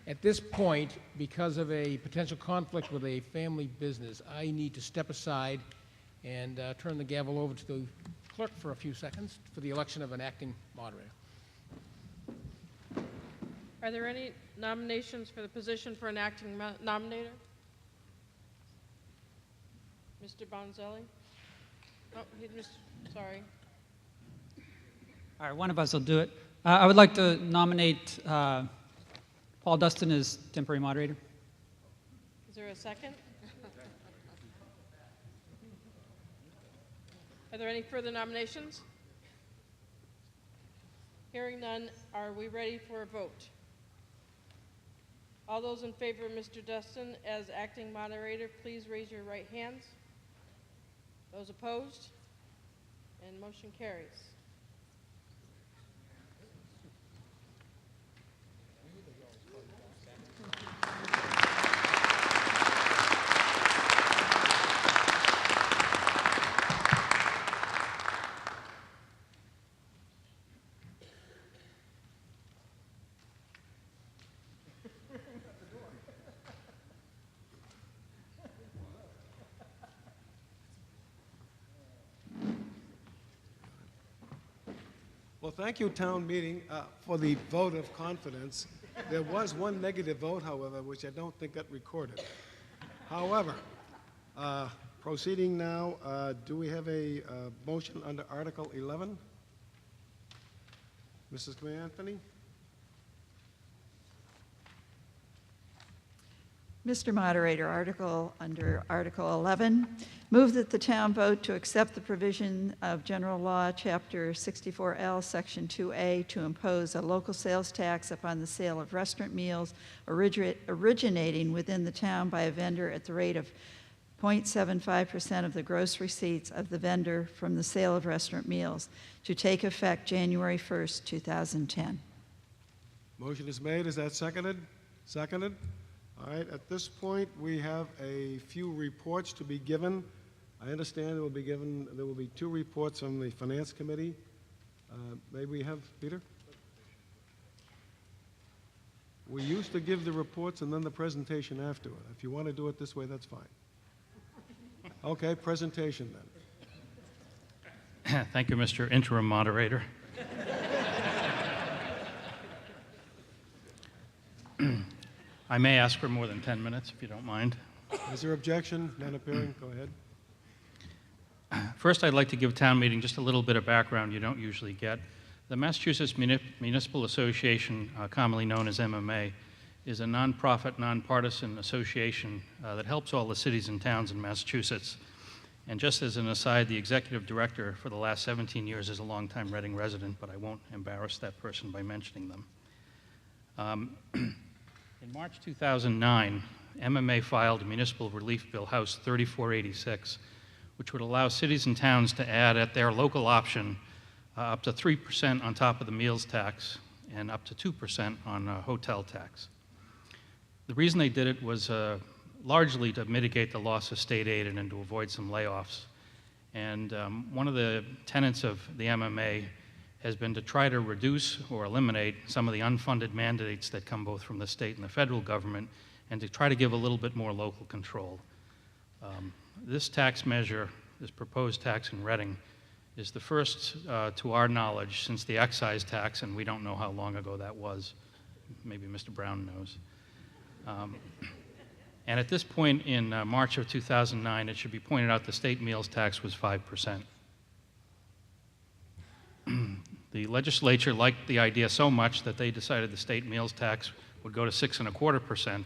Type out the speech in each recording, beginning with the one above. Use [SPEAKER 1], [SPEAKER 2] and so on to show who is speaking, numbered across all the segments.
[SPEAKER 1] At this point, because of a potential conflict with a family business, I need to step aside and turn the gavel over to the clerk for a few seconds for the election of an acting moderator.
[SPEAKER 2] Are there any nominations for the position for an acting nominator? Mr. Bonzelli? Oh, sorry.
[SPEAKER 3] All right, one of us will do it. I would like to nominate Paul Dustin as temporary moderator.
[SPEAKER 2] Is there a second? Are there any further nominations? Hearing none, are we ready for a vote? All those in favor of Mr. Dustin as acting moderator, please raise your right hands. Those opposed? And motion carries.
[SPEAKER 4] Well, thank you, town meeting, for the vote of confidence. There was one negative vote, however, which I don't think got recorded. However, proceeding now, do we have a motion under Article 11? Mrs. Anthony?
[SPEAKER 5] Mr. Moderator, under Article 11, move that the town vote to accept the provision of General Law, Chapter 64L, Section 2A, to impose a local sales tax upon the sale of restaurant meals originating within the town by a vendor at the rate of 0.75% of the gross receipts of the vendor from the sale of restaurant meals, to take effect January 1st, 2010.
[SPEAKER 4] Motion is made. Is that seconded? Seconded. All right, at this point, we have a few reports to be given. I understand there will be two reports from the Finance Committee. May we have, Peter? We used to give the reports and then the presentation afterward. If you want to do it this way, that's fine. Okay, presentation then.
[SPEAKER 6] Thank you, Mr. Interim Moderator. I may ask for more than 10 minutes, if you don't mind.
[SPEAKER 4] Is there objection? None appearing. Go ahead.
[SPEAKER 6] First, I'd like to give town meeting just a little bit of background you don't usually get. The Massachusetts Municipal Association, commonly known as MMA, is a nonprofit, nonpartisan association that helps all the cities and towns in Massachusetts. And just as an aside, the executive director for the last 17 years is a longtime Reading resident, but I won't embarrass that person by mentioning them. In March 2009, MMA filed a municipal relief bill, House 3486, which would allow cities and towns to add at their local option up to 3% on top of the meals tax and up to 2% on hotel tax. The reason they did it was largely to mitigate the loss of state aid and to avoid some layoffs. And one of the tenets of the MMA has been to try to reduce or eliminate some of the unfunded mandates that come both from the state and the federal government, and to try to give a little bit more local control. This tax measure, this proposed tax in Reading, is the first, to our knowledge, since the excise tax, and we don't know how long ago that was. Maybe Mr. Brown knows. And at this point in March of 2009, it should be pointed out the state meals tax was 5%. The legislature liked the idea so much that they decided the state meals tax would go to 6.25%,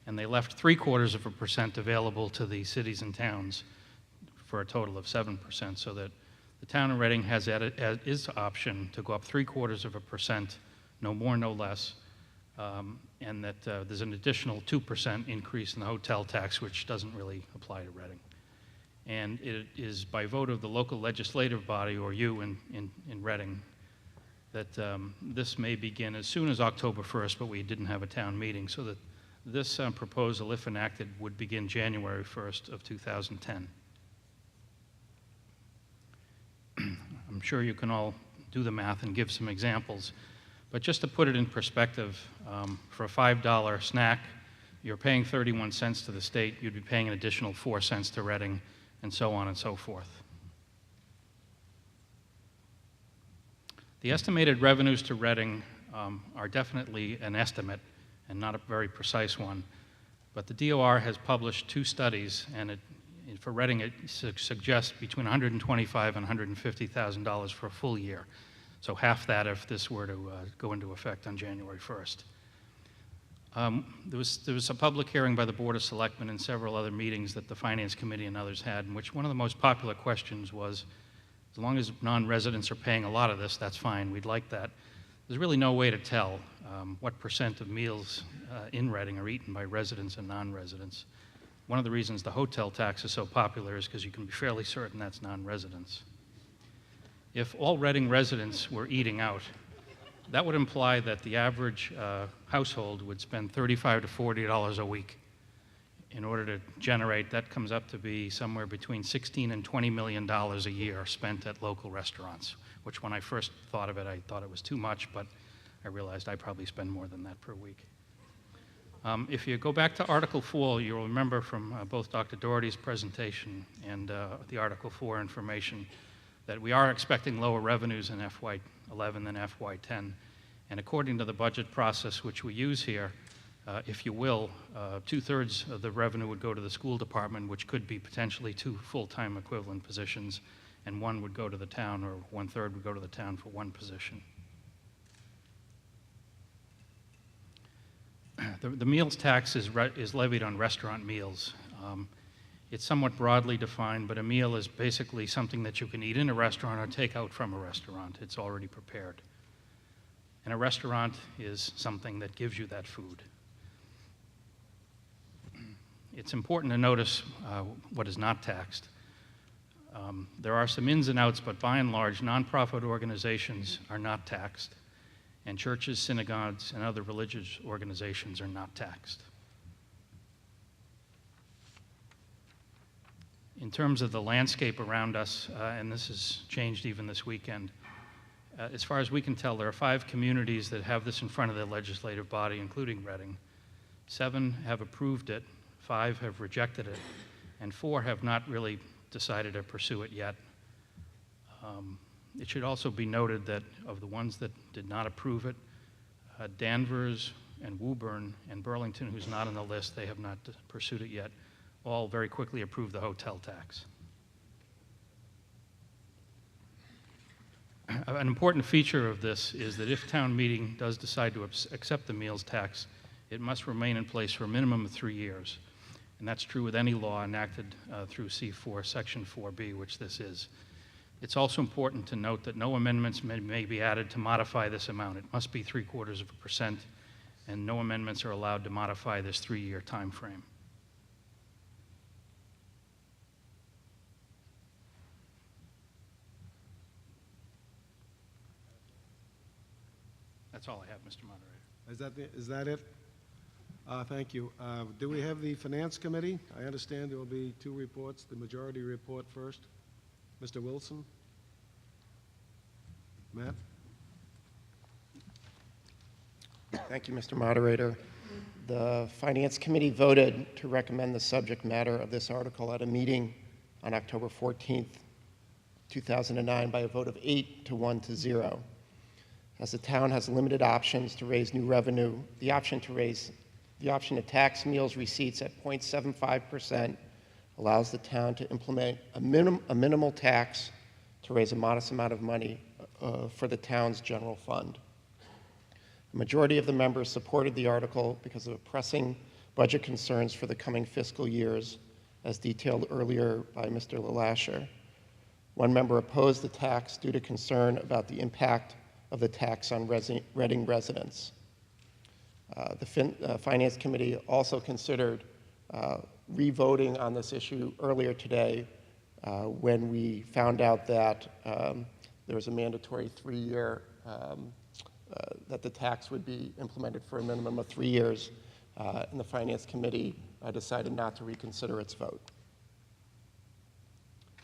[SPEAKER 6] and they left 0.75% available to the cities and towns for a total of 7%, so that the town of Reading has at its option to go up 0.75%, no more, no less, and that there's an additional 2% increase in the hotel tax, which doesn't really apply to Reading. And it is by vote of the local legislative body, or you in Reading, that this may begin as soon as October 1st, but we didn't have a town meeting, so that this proposal, if enacted, would begin January 1st of 2010. I'm sure you can all do the math and give some examples, But just to put it in perspective, for a $5 snack, you're paying 31 cents to the state, you'd be paying an additional 4 cents to Reading, and so on and so forth. The estimated revenues to Reading are definitely an estimate and not a very precise one, but the DOR has published 2 studies, and for Reading it suggests between $125,000 and $150,000 for a full year. So half that if this were to go into effect on January 1st. There was a public hearing by the Board of Selectmen and several other meetings that the Finance Committee and others had, in which one of the most popular questions was, as long as non-residents are paying a lot of this, that's fine, we'd like that. There's really no way to tell what percent of meals in Reading are eaten by residents and non-residents. One of the reasons the hotel tax is so popular is because you can be fairly certain that's non-residents. If all Reading residents were eating out, that would imply that the average household would spend $35 to $40 a week in order to generate, that comes up to be somewhere between $16 and $20 million a year spent at local restaurants, which when I first thought of it, I thought it was too much, but I realized I probably spend more than that per week. If you go back to Article 4, you'll remember from both Dr. Doherty's presentation and the Article 4 information that we are expecting lower revenues in FY11 than FY10. And according to the budget process which we use here, if you will, 2/3 of the revenue would go to the school department, which could be potentially 2 full-time equivalent positions, and 1 would go to the town, or 1/3 would go to the town for 1 position. The meals tax is levied on restaurant meals. It's somewhat broadly defined, but a meal is basically something that you can eat in a restaurant or take out from a restaurant. It's already prepared. And a restaurant is something that gives you that food. It's important to notice what is not taxed. There are some ins and outs, but by and large, nonprofit organizations are not taxed, and churches, synagogues, and other religious organizations are not taxed. In terms of the landscape around us, and this has changed even this weekend, as far as we can tell, there are 5 communities that have this in front of their legislative body, including Reading. 7 have approved it, 5 have rejected it, and 4 have not really decided to pursue it yet. It should also be noted that of the ones that did not approve it, Danvers and Woburn and Burlington, who's not on the list, they have not pursued it yet, all very quickly approved the hotel tax. An important feature of this is that if town meeting does decide to accept the meals tax, it must remain in place for a minimum of 3 years. And that's true with any law enacted through C4, Section 4B, which this is. It's also important to note that no amendments may be added to modify this amount. It must be 0.75%, and no amendments are allowed to modify this 3-year time frame. That's all I have, Mr. Moderator.
[SPEAKER 4] Is that it? Thank you. Do we have the Finance Committee? I understand there will be 2 reports, the majority report first. Mr. Wilson? Matt?
[SPEAKER 7] Thank you, Mr. Moderator. The Finance Committee voted to recommend the subject matter of this article at a meeting on October 14th, 2009 by a vote of 8 to 1 to 0. As the town has limited options to raise new revenue, the option to tax meals receipts at 0.75% allows the town to implement a minimal tax to raise a modest amount of money for the town's general fund. The majority of the members supported the article because of pressing budget concerns for the coming fiscal years, as detailed earlier by Mr. LaLasher. One member opposed the tax due to concern about the impact of the tax on Reading residents. The Finance Committee also considered re-voting on this issue earlier today when we found out that there was a mandatory 3-year, that the tax would be implemented for a minimum of 3 years, and the Finance Committee decided not to reconsider its vote.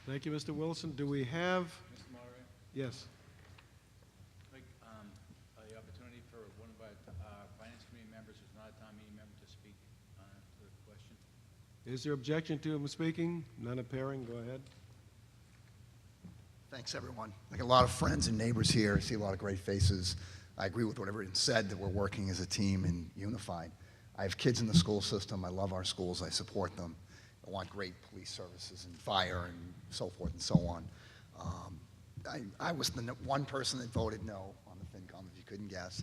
[SPEAKER 4] Thank you, Mr. Wilson. Do we have?
[SPEAKER 8] Mr. Moderator,
[SPEAKER 4] Yes.
[SPEAKER 8] like the opportunity town meeting member to speak to the question.
[SPEAKER 4] Is there objection to him speaking? None appearing, go ahead.
[SPEAKER 9] Thanks, everyone. I got a lot of friends and neighbors here. I see a lot of great faces. I agree with what everyone said, that we're working as a team and unified. I have kids in the school system. I love our schools. I support them. I want great police services and fire and so forth and so on. I was the one person that voted no on the FinCom, if you couldn't guess.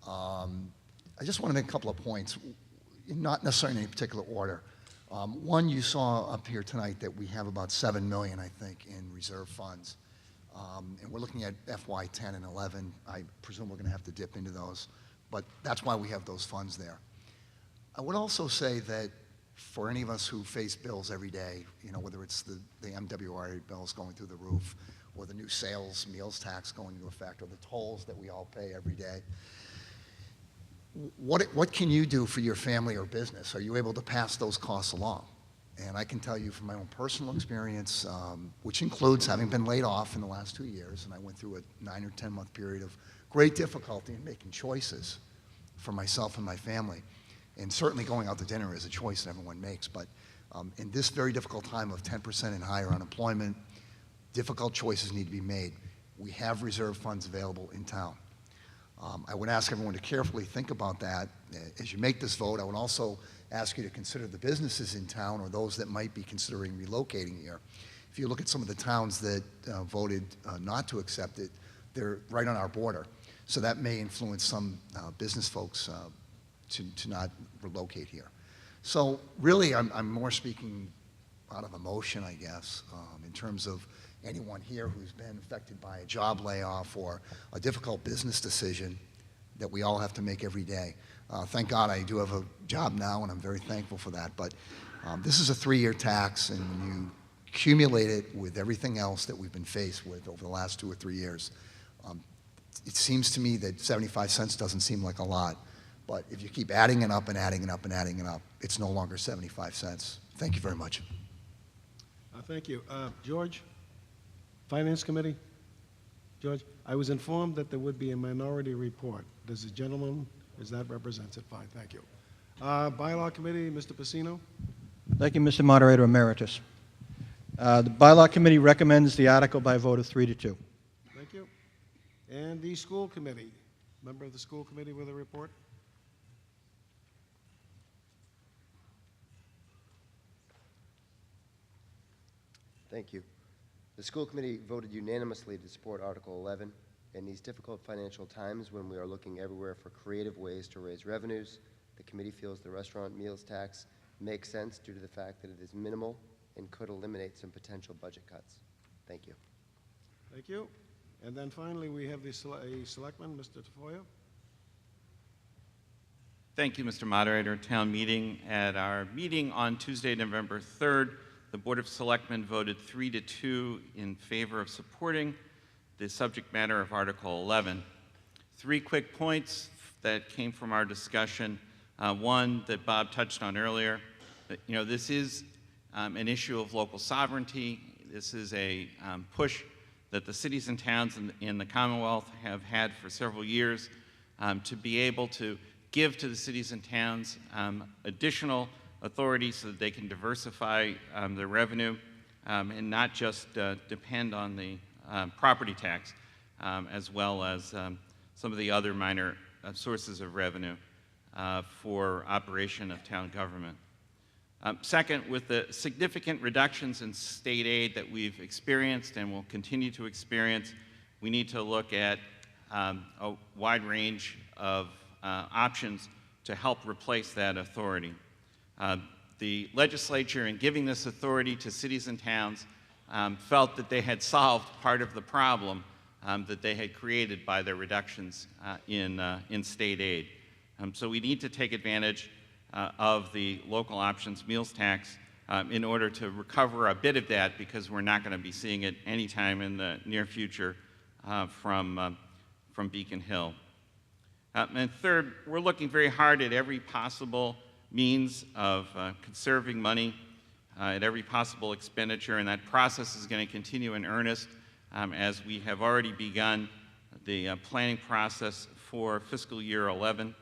[SPEAKER 9] I just want to make a couple of points, not necessarily in any particular order. One, you saw up here tonight that we have about $7 million, I think, in reserve funds. And we're looking at FY 10 and 11. I presume we're going to have to dip into those, but that's why we have those funds there. I would also say that for any of us who face bills every day, you know, whether it's the MWRA bills going through the roof, or the new sales meals tax going into effect, or the tolls that we all pay every day, what can you do for your family or business? Are you able to pass those costs along? And I can tell you from my own personal experience, which includes having been laid off in the last 2 years, and I went through a 9 or 10 month period of great difficulty in making choices for myself and my family. And certainly going out to dinner is a choice that everyone makes, but in this very difficult time of 10% and higher unemployment, difficult choices need to be made. We have reserve funds available in town. I would ask everyone to carefully think about that as you make this vote. I would also ask you to consider the businesses in town or those that might be considering relocating here. If you look at some of the towns that voted not to accept it, they're right on our border. So that may influence some business folks to not relocate here. So really, I'm more speaking out of emotion, I guess, in terms of anyone here who's been affected by a job layoff or a difficult business decision that we all have to make every day. Thank God I do have a job now, and I'm very thankful for that. But this is a 3-year tax, and when you accumulate it with everything else that we've been faced with over the last 2 or 3 years, it seems to me that 75 cents doesn't seem like a lot. But if you keep adding it up and adding it up and adding it up, it's no longer 75 cents. Thank you very much.
[SPEAKER 4] Thank you. George, Finance Committee? George, I was informed that there would be a minority report. Does the gentleman, is that represents it? Fine, thank you. Bylaw Committee, Mr. Pacino?
[SPEAKER 10] Thank you, Mr. Moderator Emeritus. The Bylaw Committee recommends the article by a vote of 3-2.
[SPEAKER 4] Thank you. And the School Committee, member of the School Committee with a report?
[SPEAKER 11] Thank you. The school committee voted unanimously to support Article 11. In these difficult financial times when we are looking everywhere for creative ways to raise revenues, the committee feels the restaurant meals tax makes sense due to the fact that it is minimal and could eliminate some potential budget cuts. Thank you.
[SPEAKER 4] Thank you. And then finally, we have the selectman, Mr. Tafoya.
[SPEAKER 12] Thank you, Mr. Moderator. Town meeting. At our meeting on Tuesday, November 3rd, the Board of Selectmen voted 3-2 in favor of supporting the subject matter of Article 11. 3 quick points that came from our discussion. One that Bob touched on earlier, that, you know, this is an issue of local sovereignty. This is a push that the cities and towns in the Commonwealth have had for several years to be able to give to the cities and towns additional authority so that they can diversify their revenue and not just depend on the property tax, as well as some of the other minor sources of revenue for operation of town government. Second, with the significant reductions in state aid that we've experienced and will continue to experience, we need to look at a wide range of options to help replace that authority. The legislature, in giving this authority to cities and towns, felt that they had solved part of the problem that they had created by their reductions in state aid. So we need to take advantage of the local options meals tax in order to recover a bit of that, because we're not going to be seeing it anytime in the near future from Beacon Hill. And third, we're looking very hard at every possible means of conserving money, at every possible expenditure, and that process is going to continue in earnest as we have already begun the planning process for fiscal year 11.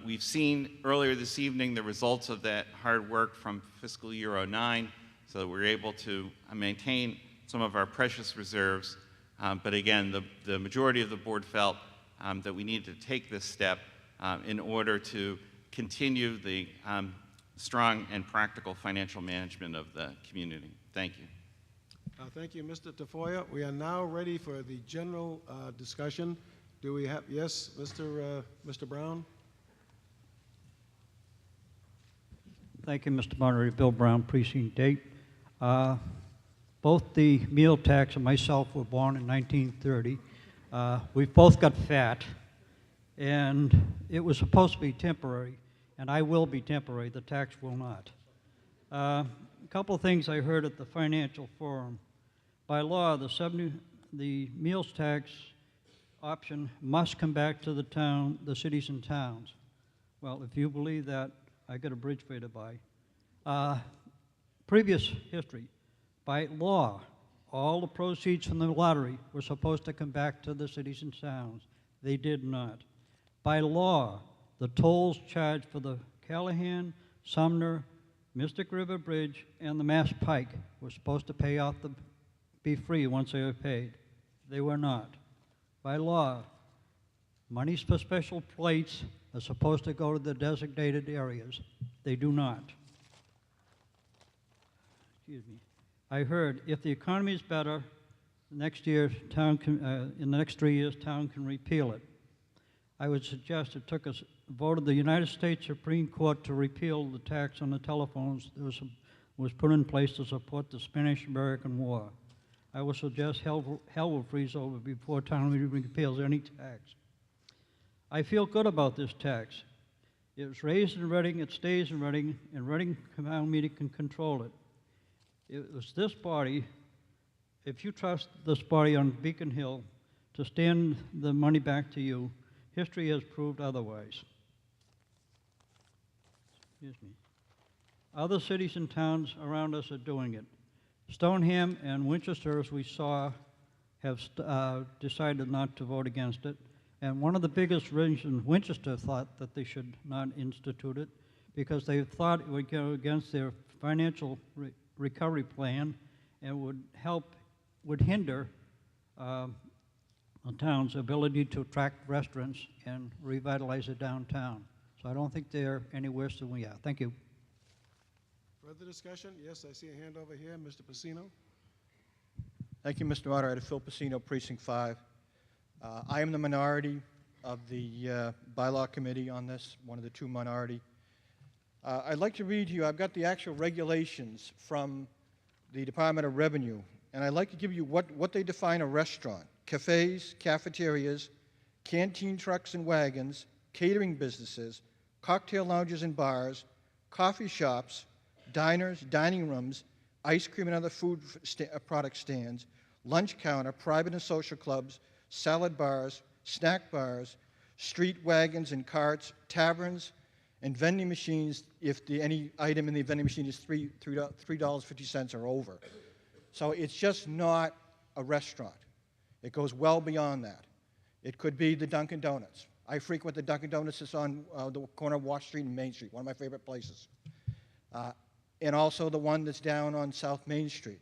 [SPEAKER 12] We've seen earlier this evening the results of that hard work from fiscal year '09, so that we're able to maintain some of our precious reserves. But again, the majority of the board felt that we needed to take this step in order to continue the strong and practical financial management of the community. Thank you.
[SPEAKER 4] Thank you, Mr. Tafoya. We are now ready for the general discussion. Do we have, yes, Mr. Brown?
[SPEAKER 10] Thank you, Mr. Moderator. Bill Brown, Precinct 8. Both the meal tax and myself were born in 1930. We've both got fat, and it was supposed to be temporary, and I will be temporary. The tax will not. A couple of things I heard at the Financial Forum. By law, the meals tax option must come back to the cities and towns. Well, if you believe that, I got a bridge for you to buy. Previous history, by law, all the proceeds from the lottery were supposed to come back to the cities and towns. They did not. By law, the tolls charged for the Callahan, Sumner, Mystic River Bridge, and the Mass Pike were supposed to be free once they were paid. They were not. By law, monies for special plates are supposed to go to the designated areas. They do not. Excuse me. I heard if the economy is better, next year town can, in the next 3 years, town can repeal it. I would suggest it took a vote of the United States Supreme Court to repeal the tax on the telephones that was put in place to support the Spanish-American War. I would suggest hell will freeze over before town repeals any tax. I feel good about this tax. It was raised in Reading, it stays in Reading, and Reading Town Meeting can control it. It was this body, if you trust this body on Beacon Hill to stand the money back to you, history has proved otherwise. Excuse me. Other cities and towns around us are doing it. Stoneham and Winchester, as we saw, have decided not to vote against it. And one of the biggest reasons Winchester thought that they should not institute it because they thought it would go against their financial recovery plan and would hinder the town's ability to attract restaurants and revitalize the downtown. So I don't think they're any worse than we are. Thank you.
[SPEAKER 4] Further discussion? Yes, I see a hand over here. Mr. Pacino?
[SPEAKER 10] Thank you, Mr. Moderator. Phil Pacino, Precinct 5. I am the minority of the bylaw committee on this, one of the two minority. I'd like to read to you, I've got the actual regulations from the Department of Revenue, and I'd like to give you what they define a restaurant. Cafes, cafeterias, canteen trucks and wagons, catering businesses, cocktail lounges and bars, coffee shops, diners, dining rooms, ice cream and other food product stands, lunch counter, private and social clubs, salad bars, snack bars, street wagons and carts, taverns, and vending machines if any item in the vending machine is $3.50 or over. So it's just not a restaurant. It goes well beyond that. It could be the Dunkin' Donuts. I frequent the Dunkin' Donuts that's on the corner of Wash Street and Main Street, one of my favorite places. And also the one that's down on South Main Street.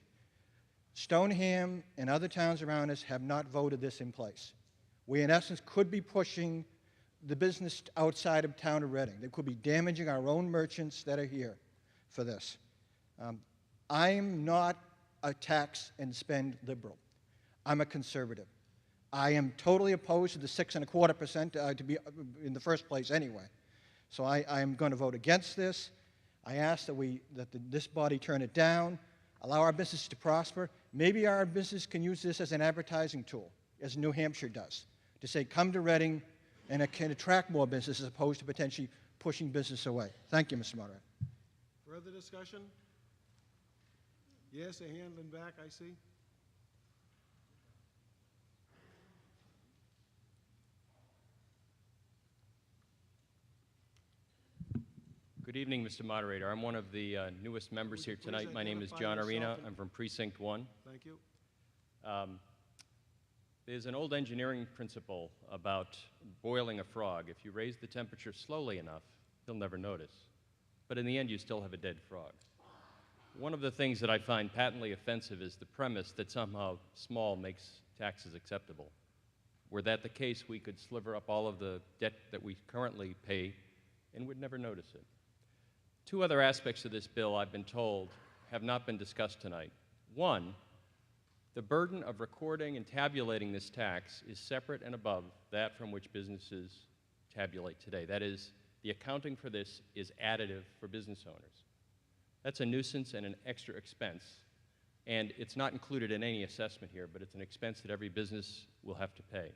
[SPEAKER 10] Stoneham and other towns around us have not voted this in place. We, in essence, could be pushing the business outside of town of Reading. They could be damaging our own merchants that are here for this. I'm not a tax and spend liberal. I'm a conservative. I am totally opposed to the 6.25% to be in the first place anyway. So I am going to vote against this. I ask that this body turn it down, allow our business to prosper. Maybe our business can use this as an advertising tool, as New Hampshire does, to say, come to Reading, and it can attract more business as opposed to potentially pushing business away. Thank you, Mr. Moderator.
[SPEAKER 4] Further discussion? Yes, a hand in back, I see.
[SPEAKER 13] Good evening, Mr. Moderator. I'm one of the newest members here tonight. My name is
[SPEAKER 4] identify
[SPEAKER 13] John
[SPEAKER 4] yourself
[SPEAKER 13] Arena.
[SPEAKER 4] and-
[SPEAKER 13] I'm from Precinct 1.
[SPEAKER 4] Thank you.
[SPEAKER 13] There's an old engineering principle about boiling a frog. If you raise the temperature slowly enough, he'll never notice. But in the end, you still have a dead frog. One of the things that I find patently offensive is the premise that somehow small makes taxes acceptable. Were that the case, we could sliver up all of the debt that we currently pay and would never notice it. Two other aspects of this bill, I've been told, have not been discussed tonight. One, the burden of recording and tabulating this tax is separate and above that from which businesses tabulate today. That is, the accounting for this is additive for business owners. That's a nuisance and an extra expense, and it's not included in any assessment here, but it's an expense that every business will have to pay.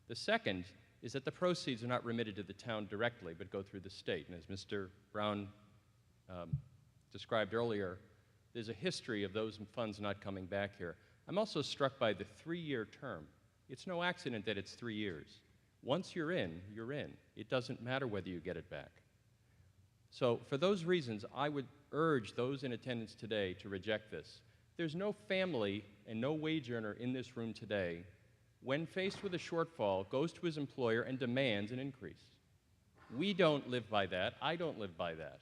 [SPEAKER 13] The second is that the proceeds are not remitted to the town directly, but go through the state. And as Mr. Brown described earlier, there's a history of those funds not coming back here. I'm also struck by the 3-year term. It's no accident that it's 3 years. Once you're in, you're in. It doesn't matter whether you get it back. So for those reasons, I would urge those in attendance today to reject this. There's no family and no wage earner in this room today, when faced with a shortfall, goes to his employer and demands an increase. We don't live by that. I don't live by that.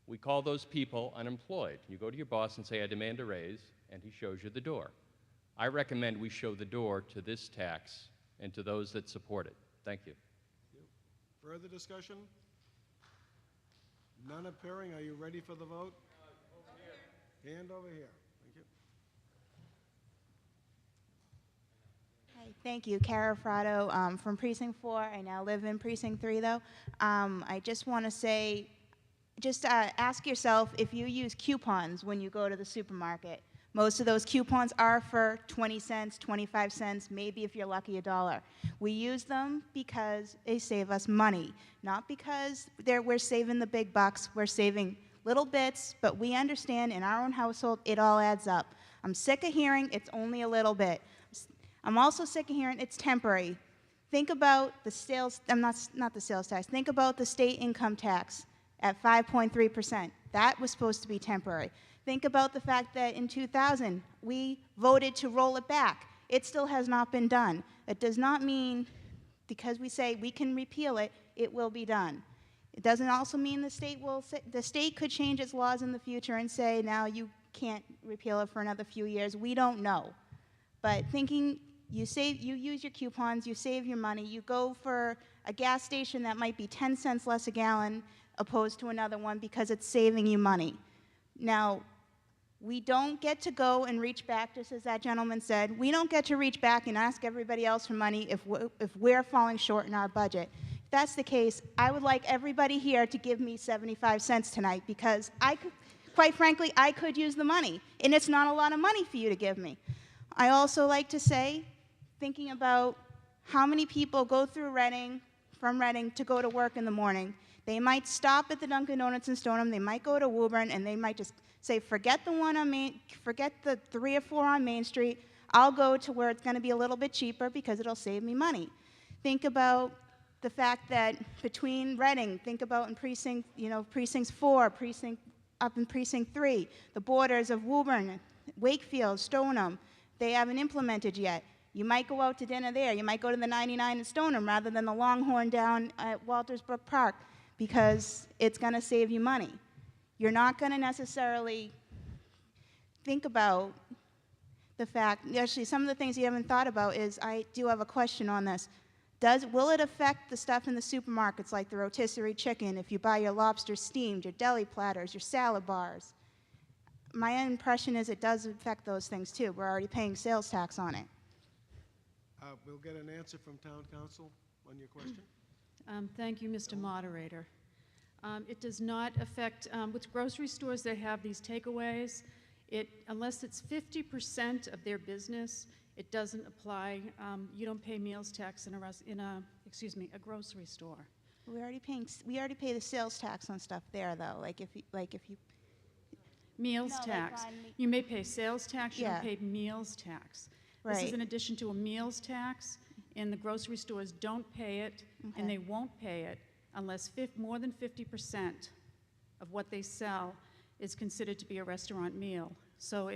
[SPEAKER 13] We call those people unemployed. You go to your boss and say, I demand a raise, and he shows you the door. I recommend we show the door to this tax and to those that support it. Thank you.
[SPEAKER 4] Further discussion? None appearing. Are you ready for the vote? Over here. Hand over here. Thank you.
[SPEAKER 14] Hi, thank you. Cara Frado from Precinct 4. I now live in Precinct 3, though. I just want to say, just ask yourself if you use coupons when you go to the supermarket. Most of those coupons are for 20 cents, 25 cents, maybe if you're lucky, $1. We use them because they save us money, not because we're saving the big bucks. We're saving little bits, but we understand in our own household, it all adds up. I'm sick of hearing it's only a little bit. I'm also sick of hearing it's temporary. Think about the sales, not the sales tax, think about the state income tax at 5.3%. That was supposed to be temporary. Think about the fact that in 2000, we voted to roll it back. It still has not been done. It does not mean, because we say we can repeal it, it will be done. It doesn't also mean the state could change its laws in the future and say, now you can't repeal it for another few years. We don't know. But thinking, you use your coupons, you save your money, you go for a gas station that might be 10 cents less a gallon opposed to another one because it's saving you money. Now, we don't get to go and reach back, just as that gentleman said. We don't get to reach back and ask everybody else for money if we're falling short in our budget. If that's the case, I would like everybody here to give me 75 cents tonight because quite frankly, I could use the money, and it's not a lot of money for you to give me. I also like to say, thinking about how many people go through Reading, from Reading to go to work in the morning. They might stop at the Dunkin' Donuts in Stoneham, they might go to Woburn, and they might just say, forget the 3 or 4 on Main Street, I'll go to where it's gonna be a little bit cheaper because it'll save me money. Think about the fact that between Reading, think about in precincts 4, up in precinct 3, the borders of Woburn, Wakefield, Stoneham, they haven't implemented yet. You might go out to dinner there, you might go to the 99 in Stoneham rather than the Longhorn down at Waltersbrook Park because it's gonna save you money. You're not going to necessarily think about the fact, actually some of the things you haven't thought about is, I do have a question on this. Will it affect the stuff in the supermarkets like the rotisserie chicken if you buy your lobster steamed, your deli platters, your salad bars? My impression is it does affect those things too. We're already paying sales tax on it.
[SPEAKER 4] We'll get an answer from Town Council on your question.
[SPEAKER 15] Thank you, Mr. Moderator. It does not affect, with grocery stores that have these takeaways, unless it's 50% of their business, it doesn't apply. You don't pay meals tax in a grocery store.
[SPEAKER 14] We already pay the sales tax on stuff there, though. Like if you
[SPEAKER 15] meals tax. You may pay sales tax. You
[SPEAKER 14] Yeah.
[SPEAKER 15] don't pay meals tax.
[SPEAKER 14] Right.
[SPEAKER 15] This is in addition to a meals tax, and the grocery stores don't pay it, and they won't pay it unless more than 50% of what they sell is considered to be a restaurant meal. So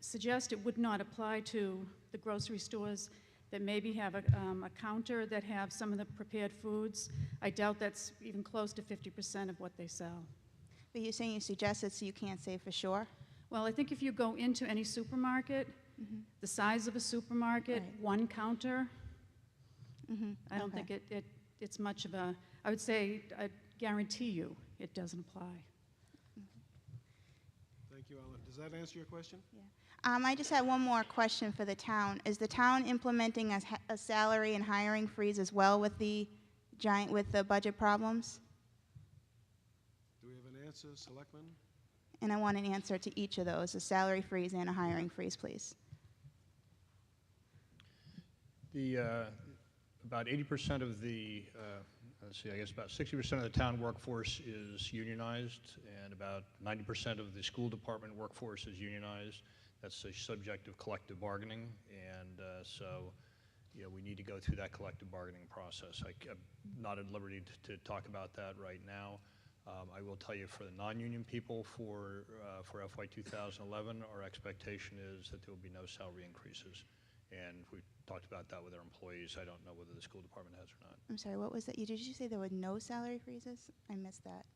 [SPEAKER 15] suggest it would not apply to the grocery stores that maybe have a counter that have some of the prepared foods. I doubt that's even close to 50% of what they sell.
[SPEAKER 14] But you're saying you suggest it so you can't say for sure?
[SPEAKER 15] Well, I think if you go into any supermarket, the size of a supermarket,
[SPEAKER 14] Right.
[SPEAKER 15] one counter, I don't
[SPEAKER 14] Okay.
[SPEAKER 15] think it's much of a, I would say, I guarantee you, it doesn't apply.
[SPEAKER 4] Thank you, Ellen. Does that answer your question?
[SPEAKER 14] I just had one more question for the town. Is the town implementing a salary and hiring freeze as well with the budget problems?
[SPEAKER 4] Do we have an answer, Selectman?
[SPEAKER 14] And I want an answer to each of those, a salary freeze and a hiring freeze, please.
[SPEAKER 10] About 80% of the, let's see, I guess about 60% of the town workforce is unionized, and about 90% of the school department workforce is unionized. That's the subject of collective bargaining, and so we need to go through that collective bargaining process. I'm not at liberty to talk about that right now. I will tell you for the non-union people for FY 2011, our expectation is that there will be no salary increases. And we talked about that with our employees. I don't know whether the school department has or not.
[SPEAKER 14] I'm sorry, what was that? Did you say there were no salary freezes? I missed that.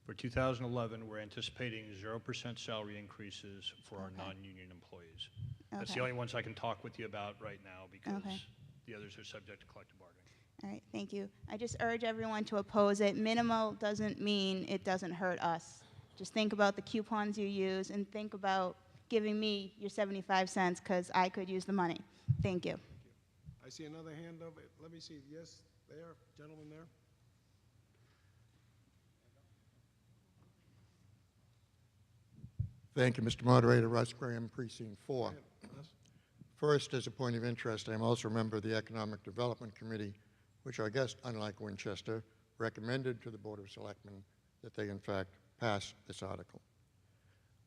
[SPEAKER 10] For 2011, we're anticipating 0% salary increases for our
[SPEAKER 14] Okay.
[SPEAKER 10] non-union employees. That's the
[SPEAKER 14] Okay.
[SPEAKER 10] only ones I can talk with you about right now because
[SPEAKER 14] Okay.
[SPEAKER 10] the others are subject to collective bargaining.
[SPEAKER 14] All right, thank you. I just urge everyone to oppose it. Minimal doesn't mean it doesn't hurt us. Just think about the coupons you use and think about giving me your 75 cents because I could use the money. Thank you.
[SPEAKER 4] I see another hand over. Let me see. Yes, there, gentleman there.
[SPEAKER 16] Thank you, Mr. Moderator. Russ Graham, Precinct 4.
[SPEAKER 4] Go ahead, Russ.
[SPEAKER 16] First, as a point of interest, I am also a member of the Economic Development Committee, which I guess, unlike Winchester, recommended to the Board of Selectmen that they, in fact, pass this article.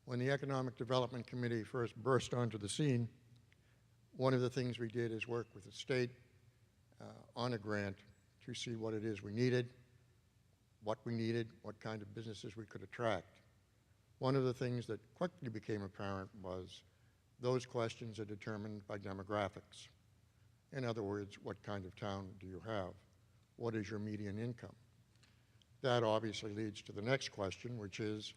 [SPEAKER 16] When the Economic Development Committee first burst onto the scene, one of the things we did is work with the state on a grant to see what it is we needed, what kind of businesses we could attract. One of the things that quickly became apparent was those questions are determined by demographics. In other words, what kind of town do you have? What is your median income? That obviously leads to the next question, which is,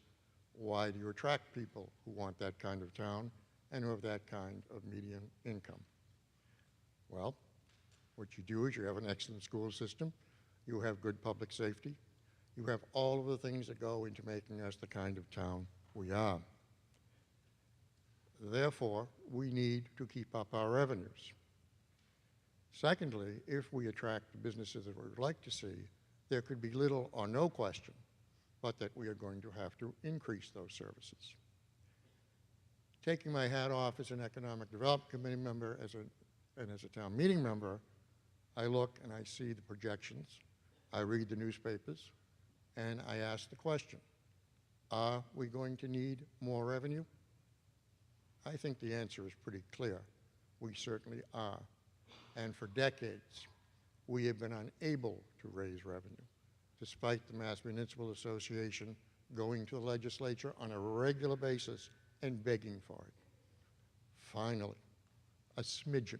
[SPEAKER 16] why do you attract people who want that kind of town and who have that kind of median income? Well, what you do is you have an excellent school system, you have good public safety, you have all of the things that go into making us the kind of town we are. Therefore, we need to keep up our revenues. Secondly, if we attract the businesses that we would like to see, there could be little or no question but that we are going to have to increase those services. Taking my hat off as an Economic Development Committee member and as a town meeting member, I look and I see the projections, I read the newspapers, and I ask the question, are we going to need more revenue? I think the answer is pretty clear. We certainly are. And for decades, we have been unable to raise revenue, despite the Mass Municipal Association going to the legislature on a regular basis and begging for it. Finally, a smidgen.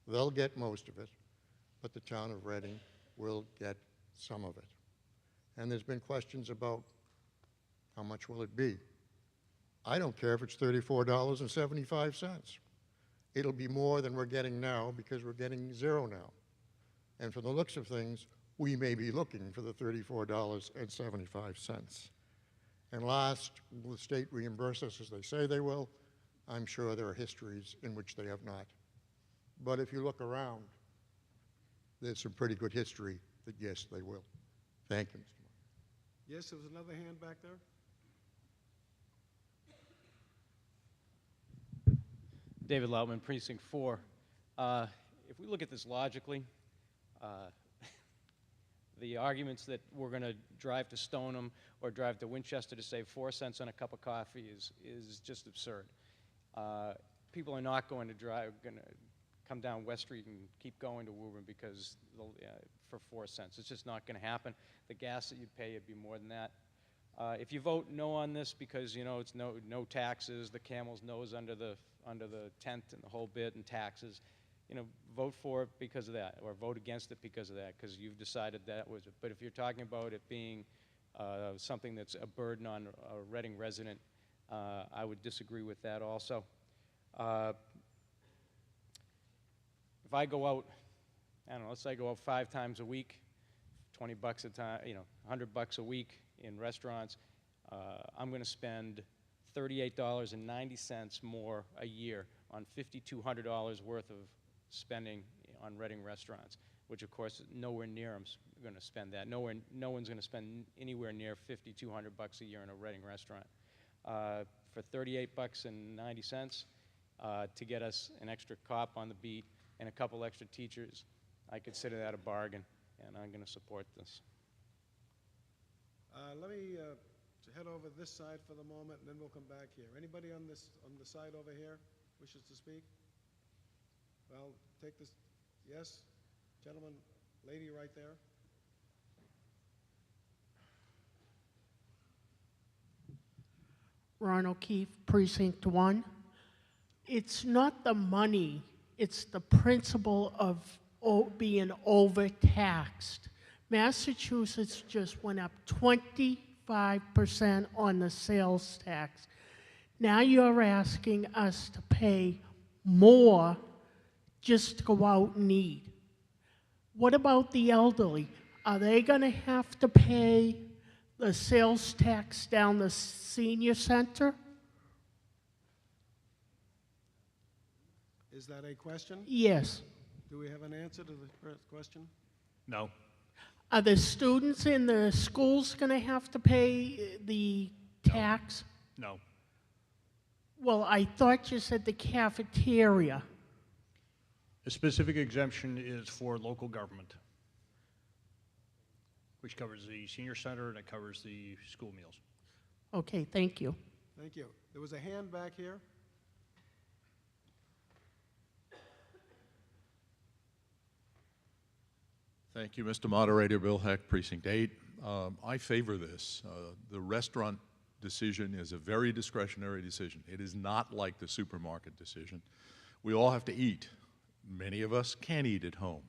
[SPEAKER 16] They'll get most of it, but the town of Reading will get some of it. And there's been questions about how much will it be? I don't care if it's $34.75. It'll be more than we're getting now because we're getting zero now. And from the looks of things, we may be looking for the $34.75. And last, will the state reimburse us as they say they will? I'm sure there are histories in which they have not. But if you look around, there's some pretty good history that yes, they will. Thank you, Mr. Martin.
[SPEAKER 4] Yes, there was another hand back there.
[SPEAKER 13] David Loutman, Precinct 4. If we look at this logically, the arguments that we're going to drive to Stoneham or drive to Winchester to save 4 cents on a cup of coffee is just absurd. People are not going to come down West Street and keep going to Woburn because for 4 cents. It's just not going to happen. The gas that you'd pay would be more than that.
[SPEAKER 10] If you vote no on this because, you know, it's no taxes, the camel's nose under the tent and the whole bit and taxes, you know, vote for it because of that, or vote against it because of that, because you've decided that was it. But if you're talking about it being something that's a burden on a Reading resident, I would disagree with that also. If I go out, I don't know, let's say I go out 5 times a week, 20 bucks a time, you know, $100 a week in restaurants, I'm going to spend $38.90 more a year on $5,200 worth of spending on Reading restaurants, which of course nowhere near I'm going to spend that. No one's going to spend anywhere near $5,200 a year in a Reading restaurant. For $38.90 to get us an extra cop on the beat and a couple extra teachers, I consider that a bargain, and I'm going to support this.
[SPEAKER 4] Let me head over this side for the moment, and then we'll come back here. Anybody on the side over here wishes to speak? Well, take this. Yes, gentleman, lady right there.
[SPEAKER 17] Ron O'Keefe, Precinct 1. It's not the money, it's the principle of being overtaxed. Massachusetts just went up 25% on the sales tax. Now you're asking us to pay more just to go out and eat. What about the elderly? Are they going to have to pay the sales tax down the senior center?
[SPEAKER 4] Is that a question?
[SPEAKER 17] Yes.
[SPEAKER 4] Do we have an answer to the question?
[SPEAKER 18] No.
[SPEAKER 17] Are the students in the schools going to have to pay the tax?
[SPEAKER 18] No.
[SPEAKER 17] Well, I thought you said the cafeteria.
[SPEAKER 18] The specific exemption is for local government, which covers the senior center and it covers the school meals.
[SPEAKER 17] Okay, thank you.
[SPEAKER 4] Thank you. There was a hand back here.
[SPEAKER 19] Thank you, Mr. Moderator. Bill Heck, Precinct 8. I favor this. The restaurant decision is a very discretionary decision. It is not like the supermarket decision. We all have to eat. Many of us can't eat at home.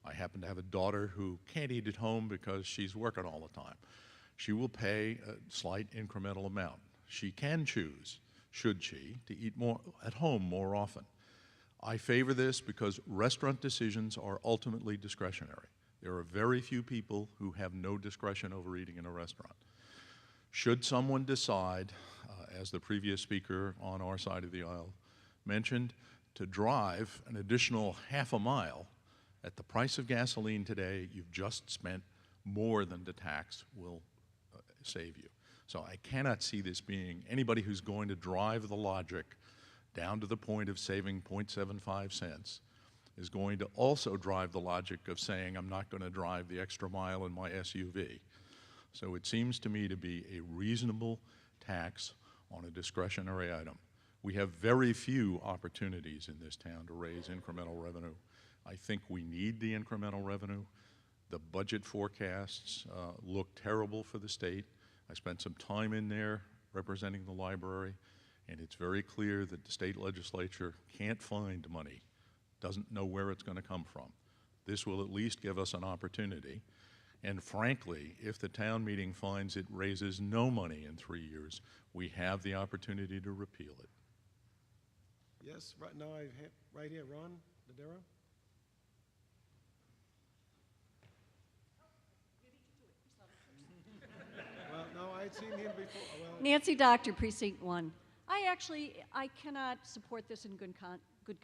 [SPEAKER 19] I happen to have a daughter who can't eat at home because she's working all the time. She will pay a slight incremental amount. She can choose, should she, to eat more at home more often. I favor this because restaurant decisions are ultimately discretionary. There are very few people who have no discretion over eating in a restaurant. Should someone decide, as the previous speaker on our side of the aisle mentioned, to drive an additional half a mile, at the price of gasoline today, you've just spent more than the tax will save you. So I cannot see this being anybody who's going to drive the logic down to the point of saving 0.75 cents is going to also drive the logic of saying I'm not going to drive the extra mile in my SUV. So it seems to me to be a reasonable tax on a discretionary item. We have very few opportunities in this town to raise incremental revenue. I think we need the incremental revenue. The budget forecasts look terrible for the state. I spent some time in there representing the library, and it's very clear that the state legislature can't find money, doesn't know where it's going to come from. This will at least give us an opportunity. And frankly, if the town meeting finds it raises no money in 3 years, we have the opportunity to repeal it.
[SPEAKER 4] Yes, right now, right here, Ron Dodero. Well, no, I had seen him before. Well,
[SPEAKER 20] Nancy Doctor, Precinct 1. I cannot support this in good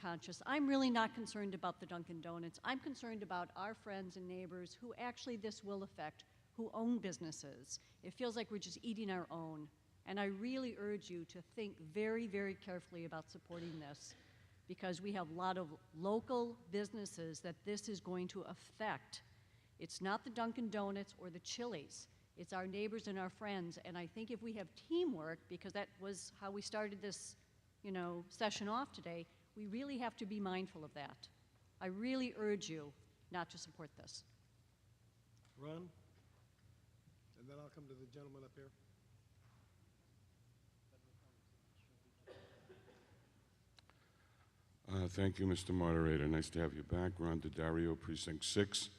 [SPEAKER 20] conscience. I'm really not concerned about the Dunkin' Donuts. I'm concerned about our friends and neighbors who actually this will affect, who own businesses. It feels like we're just eating our own. And I really urge you to think very, very carefully about supporting this, because we have a lot of local businesses that this is going to affect. It's not the Dunkin' Donuts or the Chili's. It's our neighbors and our friends. And I think if we have teamwork, because that was how we started this, session off today, we really have to be mindful of that. I really urge you not to support this.
[SPEAKER 4] Ron, and then I'll come to the gentleman up here.
[SPEAKER 21] Thank you, Mr. Moderator. Nice to have you back. Ron DiDario, Precinct 6.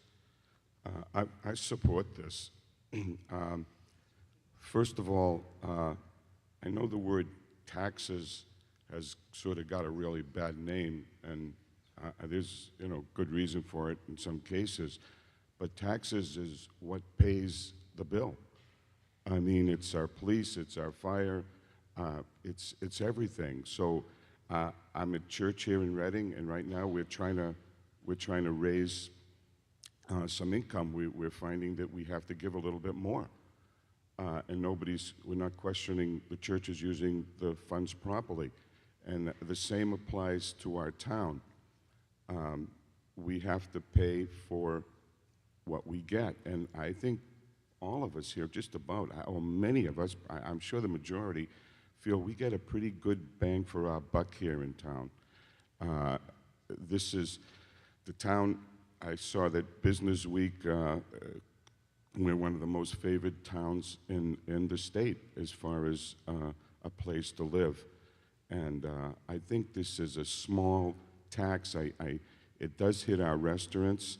[SPEAKER 21] I support this. First of all, I know the word taxes has sort of got a really bad name, and there's good reason for it in some cases, but taxes is what pays the bill. I mean, it's our police, it's our fire, it's everything. So I'm at church here in Reading, and right now we're trying to raise some income. We're finding that we have to give a little bit more, and we're not questioning the churches using the funds properly, and the same applies to our town. We have to pay for what we get, and I think all of us here, just about, or many of us, I'm sure the majority, feel we get a pretty good bang for our buck here in town. This is the town. I saw that Business Week, we're one of the most favored towns in the state as far as a place to live. And I think this is a small tax. It does hit our restaurants.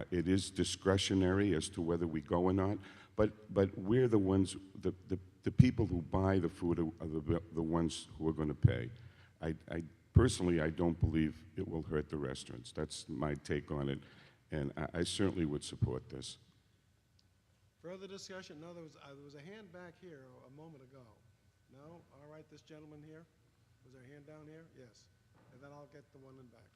[SPEAKER 21] It is discretionary as to whether we go or not. But we're the ones, the people who buy the food are the ones who are going to pay. Personally, I don't believe it will hurt the restaurants. That's my take on it, and I certainly would support this.
[SPEAKER 4] Further discussion? No, there was a hand back here a moment ago. No? All right, this gentleman here. Was there a hand down here? Yes. And then I'll get the one in back.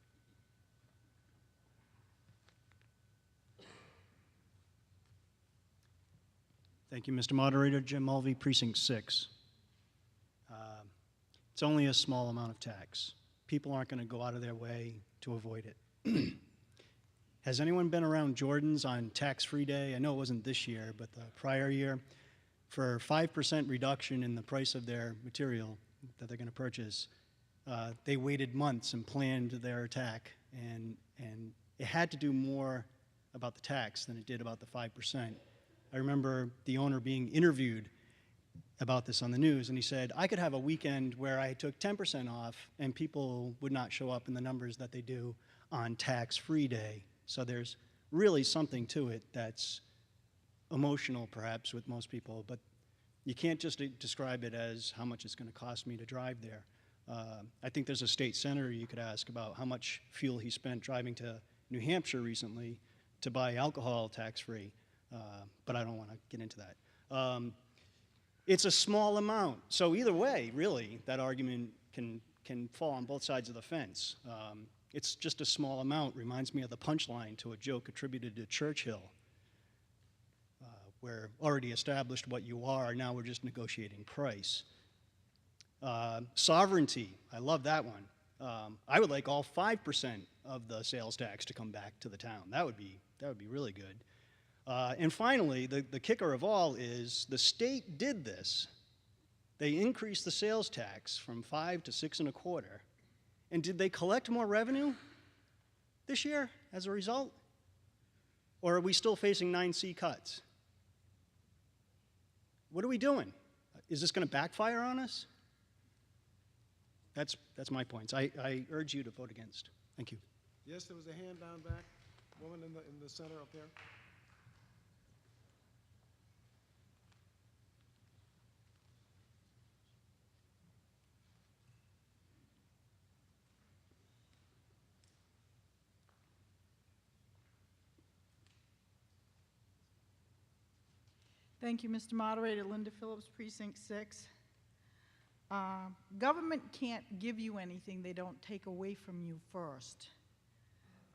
[SPEAKER 22] Thank you, Mr. Moderator. Jim Mulvey, Precinct 6. It's only a small amount of tax. People aren't going to go out of their way to avoid it. Has anyone been around Jordan's on tax-free day? I know it wasn't this year, but the prior year. For 5% reduction in the price of their material that they're going to purchase, they waited months and planned their attack, and it had to do more about the tax than it did about the 5%. I remember the owner being interviewed about this on the news, and he said, I could have a weekend where I took 10% off and people would not show up in the numbers that they do on tax-free day. So there's really something to it that's emotional, perhaps, with most people, but you can't just describe it as how much it's going to cost me to drive there. I think there's a state senator you could ask about how much fuel he spent driving to New Hampshire recently to buy alcohol tax-free. But I don't want to get into that. It's a small amount. So either way, really, that argument can fall on both sides of the fence. It's just a small amount. Reminds me of the punchline to a joke attributed to Churchill. We're already established what you are, now we're just negotiating price. Sovereignty, I love that one. I would like all 5% of the sales tax to come back to the town. That would be really good. And finally, the kicker of all is the state did this. They increased the sales tax from 5 to 6 1/4. And did they collect more revenue this year as a result? Or are we still facing 9C cuts? What are we doing? Is this going to backfire on us? That's my points. I urge you to vote against. Thank you.
[SPEAKER 4] Yes, there was a hand down back. Woman in the center up there.
[SPEAKER 23] Thank you, Mr. Moderator. Linda Phillips, Precinct 6. Government can't give you anything they don't take away from you first.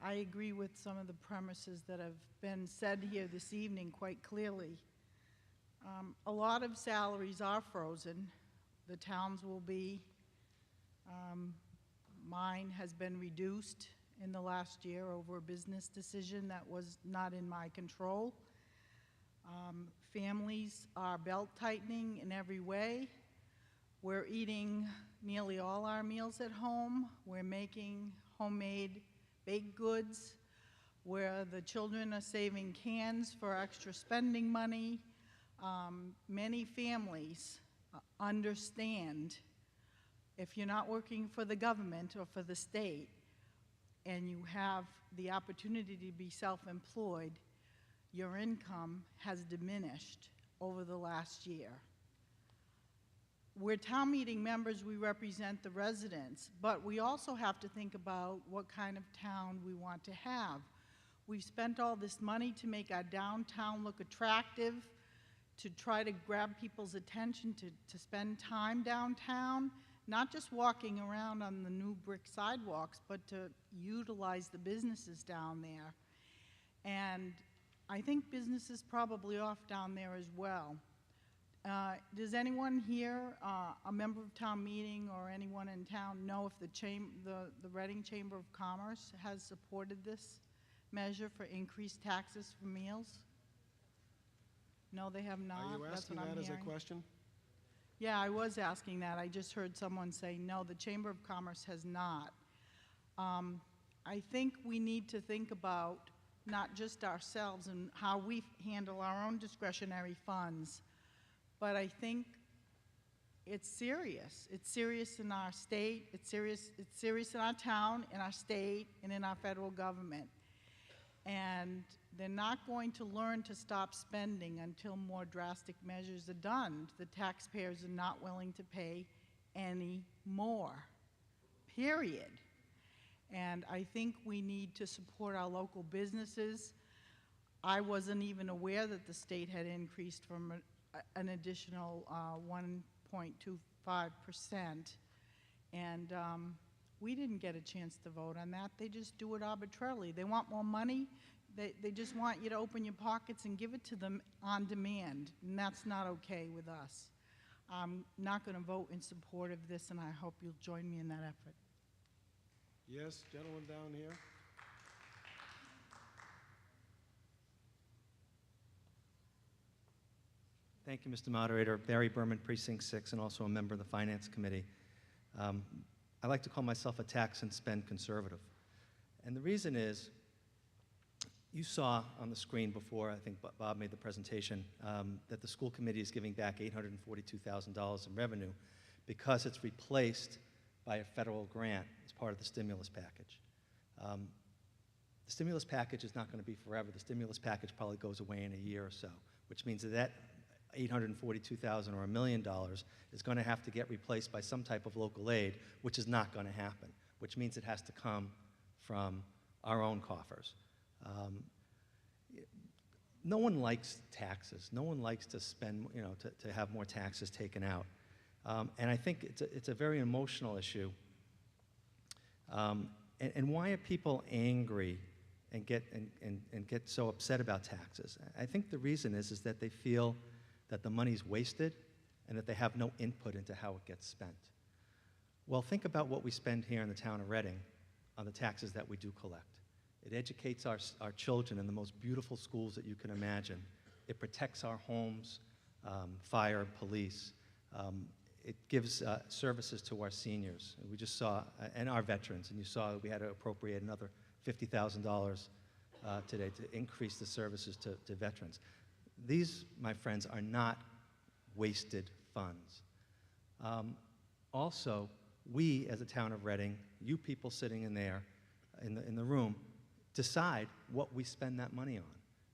[SPEAKER 23] I agree with some of the premises that have been said here this evening quite clearly. A lot of salaries are frozen. The towns will be. Mine has been reduced in the last year over a business decision that was not in my control. Families are belt tightening in every way. We're eating nearly all our meals at home. We're making homemade baked goods where the children are saving cans for extra spending money. Many families understand If you're not working for the government or for the state, and you have the opportunity to be self-employed, your income has diminished over the last year. We're town meeting members, we represent the residents, but we also have to think about what kind of town we want to have. We've spent all this money to make our downtown look attractive, to try to grab people's attention to spend time downtown, not just walking around on the new brick sidewalks, but to utilize the businesses down there. And I think business is probably off down there as well. Does anyone here, a member of town meeting or anyone in town, know if the Reading Chamber of Commerce has supported this measure for increased taxes for meals? No, they have not.
[SPEAKER 4] Are you
[SPEAKER 23] That's
[SPEAKER 4] asking
[SPEAKER 23] what I'm
[SPEAKER 4] that as a
[SPEAKER 23] hearing.
[SPEAKER 4] question?
[SPEAKER 23] Yeah, I was asking that. I just heard someone say, no, the Chamber of Commerce has not. I think we need to think about not just ourselves and how we handle our own discretionary funds, but I think it's serious. It's serious in our state, it's serious in our town, in our state, and in our federal government. And they're not going to learn to stop spending until more drastic measures are done. The taxpayers are not willing to pay any more, period. And I think we need to support our local businesses. I wasn't even aware that the state had increased from an additional 1.25%. And we didn't get a chance to vote on that. They just do it arbitrarily. They want more money. They just want you to open your pockets and give it to them on demand, and that's not okay with us. I'm not going to vote in support of this, and I hope you'll join me in that effort.
[SPEAKER 4] Yes, gentleman down here.
[SPEAKER 1] Thank you, Mr. Moderator. Barry Berman, Precinct 6, and also a member of the Finance Committee. I like to call myself a tax and spend conservative. And the reason is, you saw on the screen before, I think Bob made the presentation, that the school committee is giving back $842,000 in revenue because it's replaced by a federal grant as part of the stimulus package. The stimulus package is not going to be forever. The stimulus package probably goes away in a year or so, which means that $842,000 or $1 million is going to have to get replaced by some type of local aid, which is not going to happen, which means it has to come from our own coffers. No one likes taxes. No one likes to spend, to have more taxes taken out. And I think it's a very emotional issue. And why are people angry and get so upset about taxes? I think the reason is that they feel that the money's wasted and that they have no input into how it gets spent. Well, think about what we spend here in the town of Reading on the taxes that we do collect. It educates our children in the most beautiful schools that you can imagine. It protects our homes, fire and police. It gives services to our seniors. And we just saw, and our veterans, and you saw that we had to appropriate another $50,000 today to increase the services to veterans. These, my friends, are not wasted funds. Also, we as a town of Reading, you people sitting in there, in the room, decide what we spend that money on.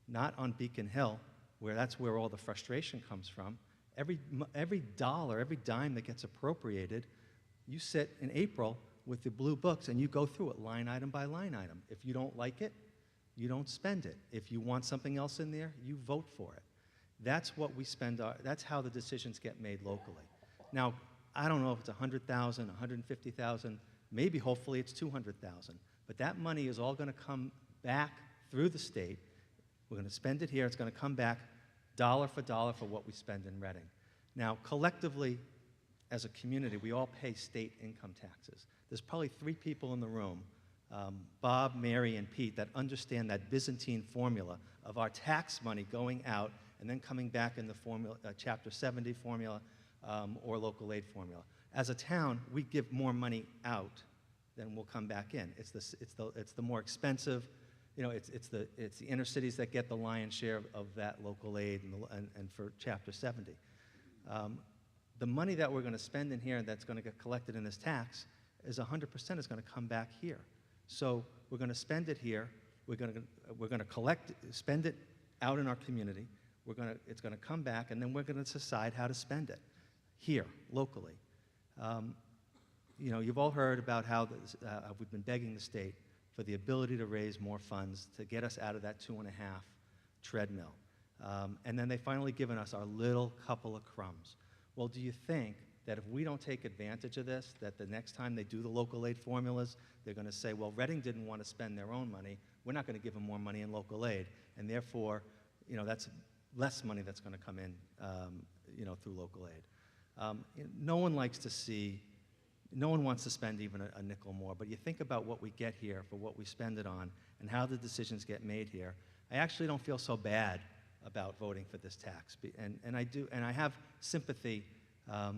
[SPEAKER 1] Not on Beacon Hill, where that's where all the frustration comes from. Every dollar, every dime that gets appropriated, you sit in April with the blue books and you go through it line item by line item. If you don't like it, you don't spend it. If you want something else in there, you vote for it. That's what we spend, that's how the decisions get made locally. Now, I don't know if it's 100,000, 150,000, maybe hopefully it's 200,000, but that money is all going to come back through the state. We're going to spend it here, it's going to come back dollar for what we spend in Reading. Now, collectively, as a community, we all pay state income taxes. There's probably 3 people in the room, Bob, Mary, and Pete, that understand that Byzantine formula of our tax money going out and then coming back in the formula, Chapter 70 formula or local aid formula. As a town, we give more money out than will come back in. It's the more expensive, it's the inner cities that get the lion's share of that local aid and for Chapter 70. The money that we're going to spend in here and that's going to get collected in this tax is 100% is going to come back here. So we're going to spend it here. We're going to spend it out in our community. It's going to come back, and then we're going to decide how to spend it here, locally. You know, you've all heard about how we've been begging the state for the ability to raise more funds to get us out of that 2.5 treadmill. And then they finally given us our little couple of crumbs. Well, do you think that if we don't take advantage of this, that the next time they do the local aid formulas, they're going to say, well, Reading didn't want to spend their own money, we're not going to give them more money in local aid, and therefore, you know, that's less money that's going to come in, you know, through local aid. No one likes to see, no one wants to spend even a nickel more, but you think about what we get here for what we spend it on and how the decisions get made here. I actually don't feel so bad about voting for this tax, and I have sympathy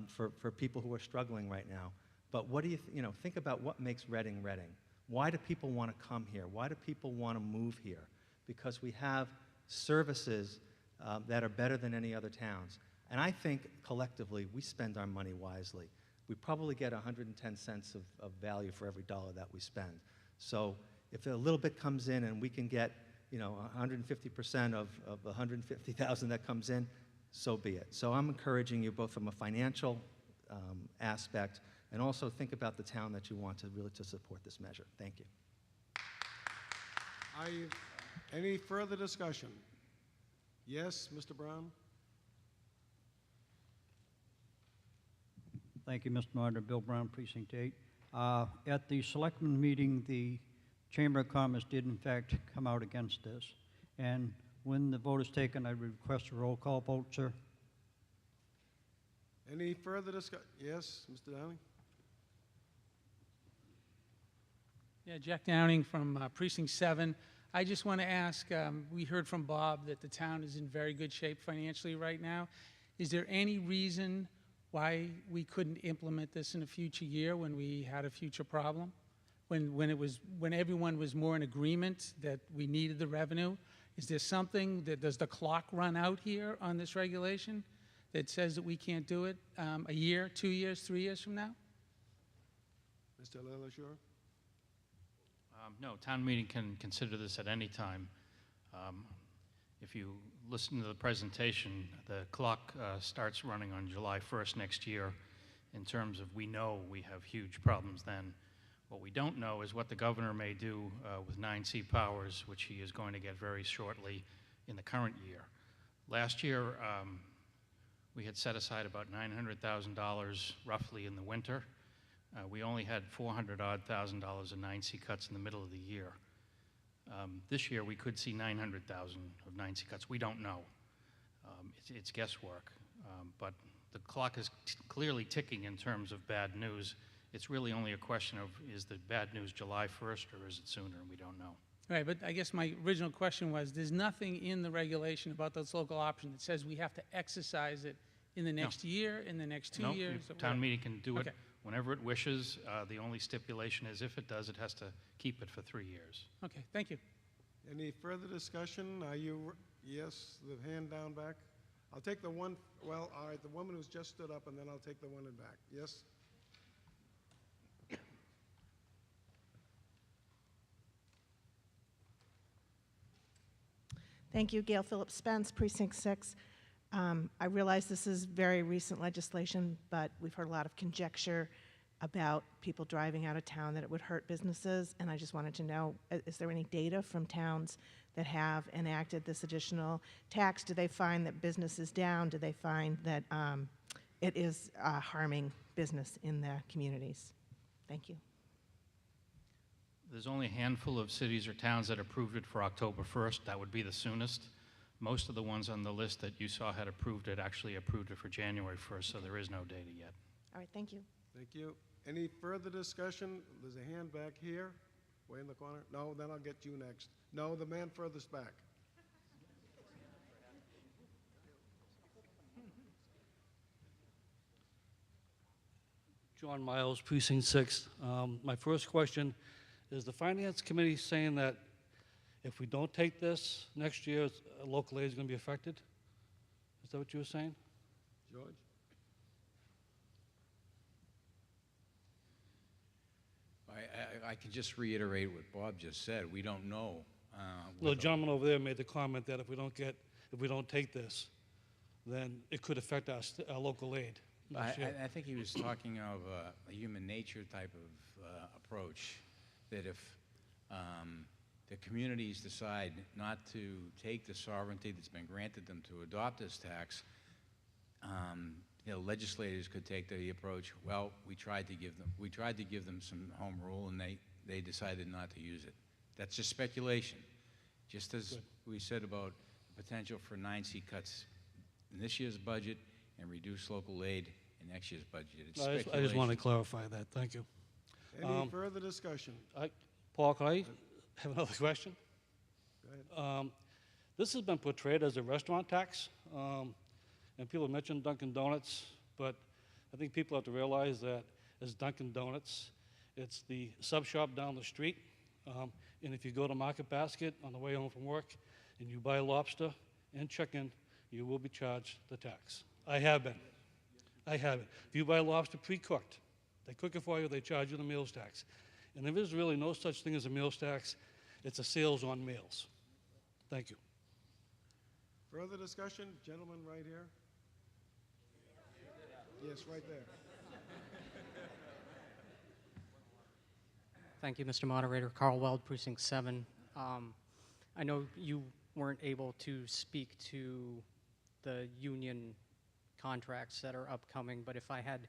[SPEAKER 1] for people who are struggling right now. But what do you know? Think about what makes Reading Reading. Why do people want to come here? Why do people want to move here? Because we have services that are better than any other towns. And I think collectively we spend our money wisely. We probably get 110 cents of value for every dollar that we spend. So if a little bit comes in and we can get, you know, 150% of the 150,000 that comes in, so be it. So I'm encouraging you both from a financial aspect and also think about the town that you want to really to support this measure. Thank you.
[SPEAKER 4] Any further discussion? Yes, Mr. Brown?
[SPEAKER 2] Thank you, Mr. Moderator. Bill Brown, Precinct 8. At the Selectmen meeting, the Chamber of Commerce did, in fact, come out against this. And when the vote is taken, I request a roll call vote, sir.
[SPEAKER 4] Any further discussion? Yes, Mr. Downing?
[SPEAKER 3] Yeah, Jack Downing from Precinct 7. I just want to ask, we heard from Bob that the town is in very good shape financially right now. Is there any reason why we couldn't implement this in a future year when we had a future problem? When everyone was more in agreement that we needed the revenue? Is there something that, does the clock run out here on this regulation that says that we can't do it a year, 2 years, 3 years from now?
[SPEAKER 4] Mr. LaLassure?
[SPEAKER 6] No, town meeting can consider this at any time. If you listen to the presentation, the clock starts running on July 1st next year in terms of we know we have huge problems then. What we don't know is what the governor may do with 9C powers, which he is going to get very shortly in the current year. Last year, we had set aside about $900,000 roughly in the winter. We only had $400,000 in 9C cuts in the middle of the year. This year, we could see 900,000 of 9C cuts. We don't know. It's guesswork. But the clock is clearly ticking in terms of bad news. It's really only a question of, is the bad news July 1st or is it sooner? We don't know.
[SPEAKER 3] Right, but I guess my original question was, there's nothing in the regulation about those local options that says we have to exercise it in the next year, in the next 2 years?
[SPEAKER 6] No, town meeting can do it
[SPEAKER 3] Okay.
[SPEAKER 6] whenever it wishes. The only stipulation is if it does, it has to keep it for 3 years.
[SPEAKER 3] Okay, thank you.
[SPEAKER 4] Any further discussion? Are you, yes, the hand down back? I'll take the one, well, all right, the woman who's just stood up, and then I'll take the one in back. Yes?
[SPEAKER 5] Thank you, Gail Phillips Spence, Precinct 6. I realize this is very recent legislation, but we've heard a lot of conjecture about people driving out of town, that it would hurt businesses, and I just wanted to know, is there any data from towns that have enacted this additional tax? Do they find that business is down? Do they find that it is harming business in their communities? Thank you.
[SPEAKER 6] There's only a handful of cities or towns that approved it for October 1st. That would be the soonest. Most of the ones on the list that you saw had approved it actually approved it for January 1st, so there is no data yet.
[SPEAKER 5] All right, thank you.
[SPEAKER 4] Thank you. Any further discussion? There's a hand back here, way in the corner. No, then I'll get you next. No, the man furthest back.
[SPEAKER 24] John Miles, Precinct 6. My first question, is the Finance Committee saying that if we don't take this next year, local aid is going to be affected? Is that what you were saying?
[SPEAKER 4] George?
[SPEAKER 7] I can just reiterate what Bob just said. We don't know.
[SPEAKER 24] The gentleman over there made the comment that if we don't take this, then it could affect our local aid.
[SPEAKER 7] I think he was talking of a human nature type of approach, that if the communities decide not to take the sovereignty that's been granted them to adopt this tax, legislators could take the approach, well, we tried to give them some home rule, and they decided not to use it. That's just speculation. Just as we said about the potential for 9 seat cuts in this year's budget and reduce local aid in next year's budget. It's speculation.
[SPEAKER 24] I just want to clarify that. Thank you.
[SPEAKER 4] Any further discussion?
[SPEAKER 24] Paul, can I have another question?
[SPEAKER 4] Go ahead.
[SPEAKER 24] This has been portrayed as a restaurant tax, and people mention Dunkin' Donuts, but I think people have to realize that as Dunkin' Donuts, it's the sub shop down the street. And if you go to Market Basket on the way home from work and you buy lobster and chicken, you will be charged the tax. I have been. If you buy lobster pre-cooked, they cook it for you, they charge you the meals tax. And there is really no such thing as a meals tax. It's a sales on meals. Thank you.
[SPEAKER 4] Further discussion? Gentleman right here. Yes, right there.
[SPEAKER 8] Thank you, Mr. Moderator. Carl Weld, Precinct 7. I know you weren't able to speak to the union contracts that are upcoming, but if I had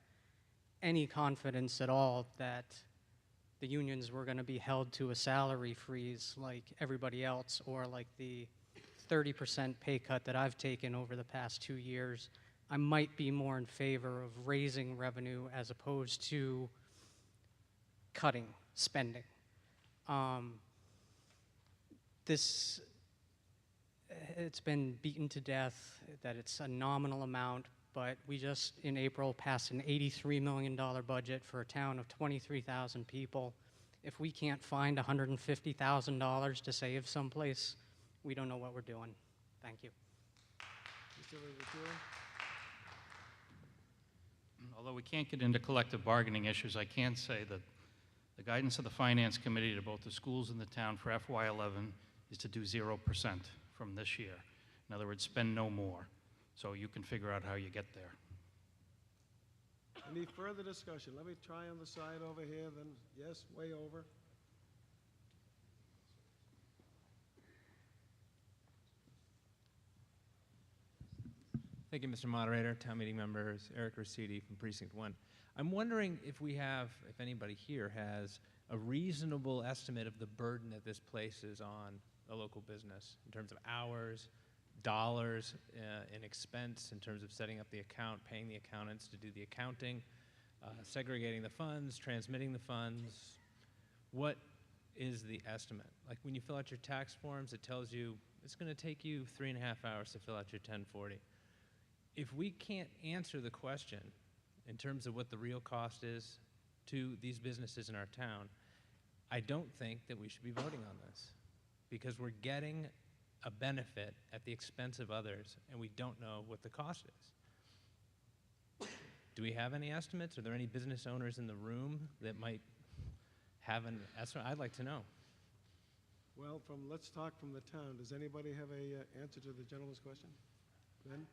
[SPEAKER 8] any confidence at all that the unions were going to be held to a salary freeze like everybody else, or like the 30% pay cut that I've taken over the past 2 years, I might be more in favor of raising revenue as opposed to cutting spending. It's been beaten to death that it's a nominal amount, but we just in April passed an $83 million budget for a town of 23,000 people. If we can't find $150,000 to save someplace, we don't know what we're doing. Thank you.
[SPEAKER 4] Mr. Rivera.
[SPEAKER 6] Although we can't get into collective bargaining issues, I can say that the guidance of the Finance Committee to both the schools and the town for FY11 is to do 0% from this year. In other words, spend no more. So you can figure out how you get there.
[SPEAKER 4] Any further discussion? Let me try on the side over here, then yes, way over.
[SPEAKER 9] Thank you, Mr. Moderator, town meeting members, Eric Rosidi from Precinct 1. I'm wondering if anybody here has a reasonable estimate of the burden that this places on a local business in terms of hours, dollars in expense, in terms of setting up the account, paying the accountants to do the accounting, segregating the funds, transmitting the funds. What is the estimate? Like when you fill out your tax forms, it tells you it's going to take you 3.5 hours to fill out your 1040. If we can't answer the question in terms of what the real cost is to these businesses in our town, I don't think that we should be voting on this, because we're getting a benefit at the expense of others, and we don't know what the cost is. Do we have any estimates? Are there any business owners in the room that might have an estimate? I'd like to know.
[SPEAKER 4] Well, let's talk from the town. Does anybody have an answer to the gentleman's question? Ben?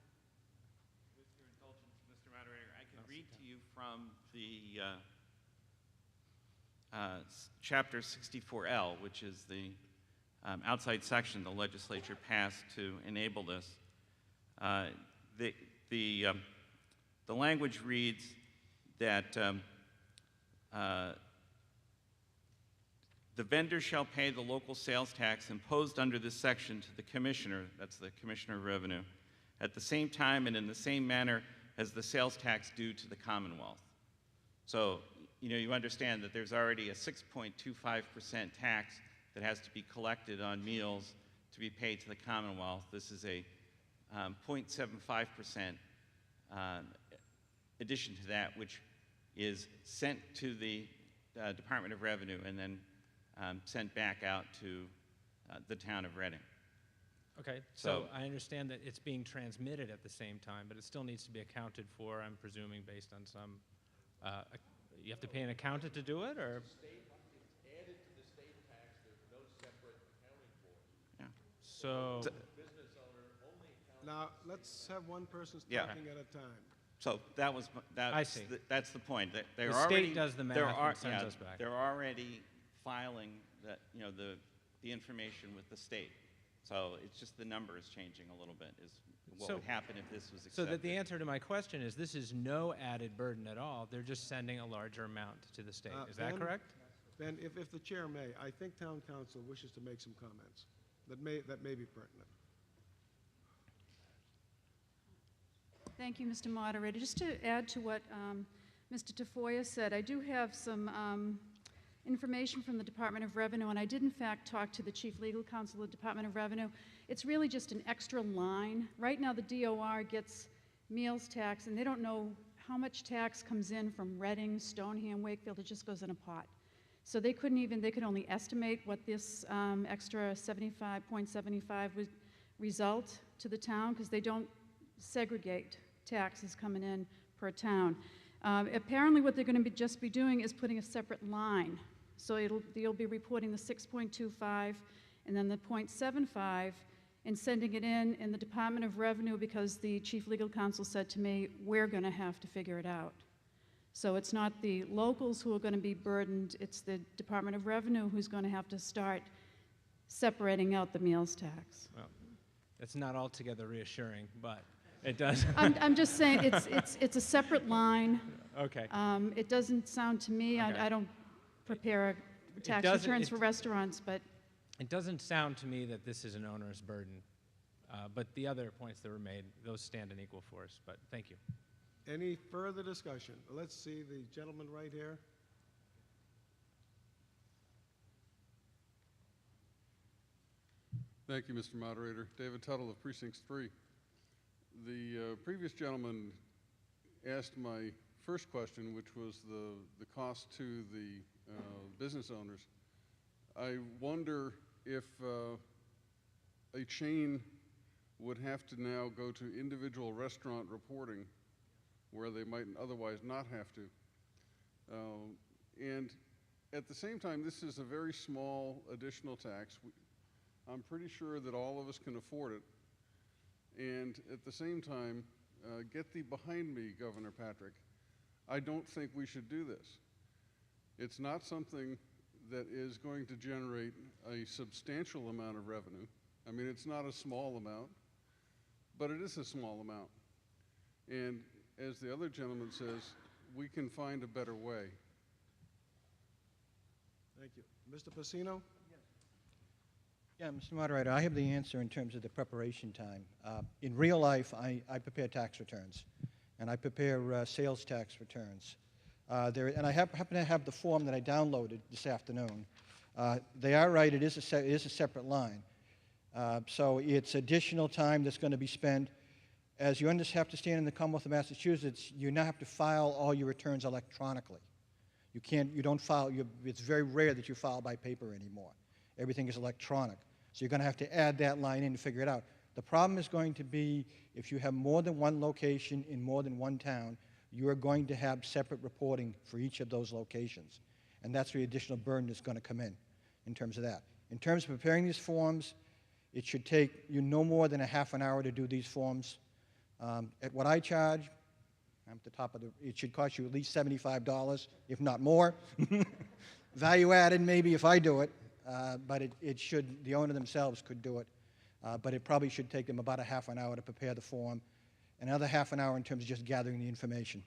[SPEAKER 12] With your indulgence, Mr. Moderator, I can read to you from the Chapter 64L, which is the outside section the legislature passed to enable this. The language reads that the vendor shall pay the local sales tax imposed under this section to the commissioner, that's the Commissioner of Revenue, at the same time and in the same manner as the sales tax due to the Commonwealth. So, you understand that there's already a 6.25% tax that has to be collected on meals to be paid to the Commonwealth. This is a 0.75% addition to that, which is sent to the Department of Revenue and then sent back out to the town of Reading.
[SPEAKER 9] Okay, so I understand that it's being transmitted at the same time, but it still needs to be accounted for, I'm presuming, based on some, you have to pay an accountant to do it, or? So,
[SPEAKER 4] Now, let's have one person
[SPEAKER 12] Yeah.
[SPEAKER 4] talking at a time.
[SPEAKER 12] So that was,
[SPEAKER 9] I see.
[SPEAKER 12] That's the point. That they're
[SPEAKER 9] The
[SPEAKER 12] already,
[SPEAKER 9] state does the math
[SPEAKER 12] they're
[SPEAKER 9] and sends us back.
[SPEAKER 12] They're already filing that, the information with the state. So it's just the number is changing a little bit, is what
[SPEAKER 9] So-
[SPEAKER 12] would happen if this was
[SPEAKER 9] so
[SPEAKER 12] accepted.
[SPEAKER 9] that the answer to my question is this is no added burden at all. They're just sending a larger amount to the state. Is that
[SPEAKER 4] Ben?
[SPEAKER 9] correct?
[SPEAKER 4] Ben, if the chair may, I think town council wishes to make some comments that may be pertinent.
[SPEAKER 11] Thank you, Mr. Moderator. Just to add to what Mr. Tafoya said, I do have some information from the Department of Revenue, and I did in fact talk to the Chief Legal Counsel of the Department of Revenue. It's really just an extra line. Right now the DOR gets meals tax, and they don't know how much tax comes in from Reading, Stoneham, Wakefield. It just goes in a pot. So they could only estimate what this extra 75.75 would result to the town, because they don't segregate taxes coming in per town. Apparently what they're going to just be doing is putting a separate line. So you'll be reporting the 6.25 and then the 0.75 and sending it in the Department of Revenue, because the Chief Legal Counsel said to me, we're going to have to figure it out. So it's not the locals who are going to be burdened, it's the Department of Revenue who's going to have to start separating out the meals tax.
[SPEAKER 9] Well, that's not altogether reassuring, but it does.
[SPEAKER 11] I'm just saying it's a separate line.
[SPEAKER 9] Okay.
[SPEAKER 11] It doesn't sound to me,
[SPEAKER 9] Okay.
[SPEAKER 11] I don't prepare tax
[SPEAKER 9] doesn't-
[SPEAKER 11] returns for restaurants, but
[SPEAKER 9] It doesn't sound to me that this is an onerous burden, but the other points that were made, those stand in equal force, but thank you.
[SPEAKER 4] Any further discussion? Let's see the gentleman right here.
[SPEAKER 14] Thank you, Mr. Moderator. David Tuttle of Precinct 3. The previous gentleman asked my first question, which was the cost to the business owners. I wonder if a chain would have to now go to individual restaurant reporting where they might otherwise not have to. And at the same time, this is a very small additional tax. I'm pretty sure that all of us can afford it. And at the same time, get thee behind me, Governor Patrick. I don't think we should do this. It's not something that is going to generate a substantial amount of revenue. I mean, it's not a small amount, but it is a small amount. And as the other gentleman says, we can find a better way.
[SPEAKER 4] Thank you. Mr. Pacino?
[SPEAKER 10] Yeah, Mr. Moderator, I have the answer in terms of the preparation time. In real life, I prepare tax returns, and I prepare sales tax returns. And I happen to have the form that I downloaded this afternoon. They are right, it is a separate line. So it's additional time that's going to be spent. As you have to stand in the Commonwealth of Massachusetts, you now have to file all your returns electronically. You don't file, it's very rare that you file by paper anymore. Everything is electronic. So you're going to have to add that line in to figure it out. The problem is going to be if you have more than one location in more than one town, you are going to have separate reporting for each of those locations. And that's where the additional burden is going to come in terms of that. In terms of preparing these forms, it should take you no more than a half an hour to do these forms. At what I charge, I'm at the top of it should cost you at least $75, if not more. Value added maybe if I do it, but the owner themselves could do it. But it probably should take them about a half an hour to prepare the form, another half an hour in terms of just gathering the information.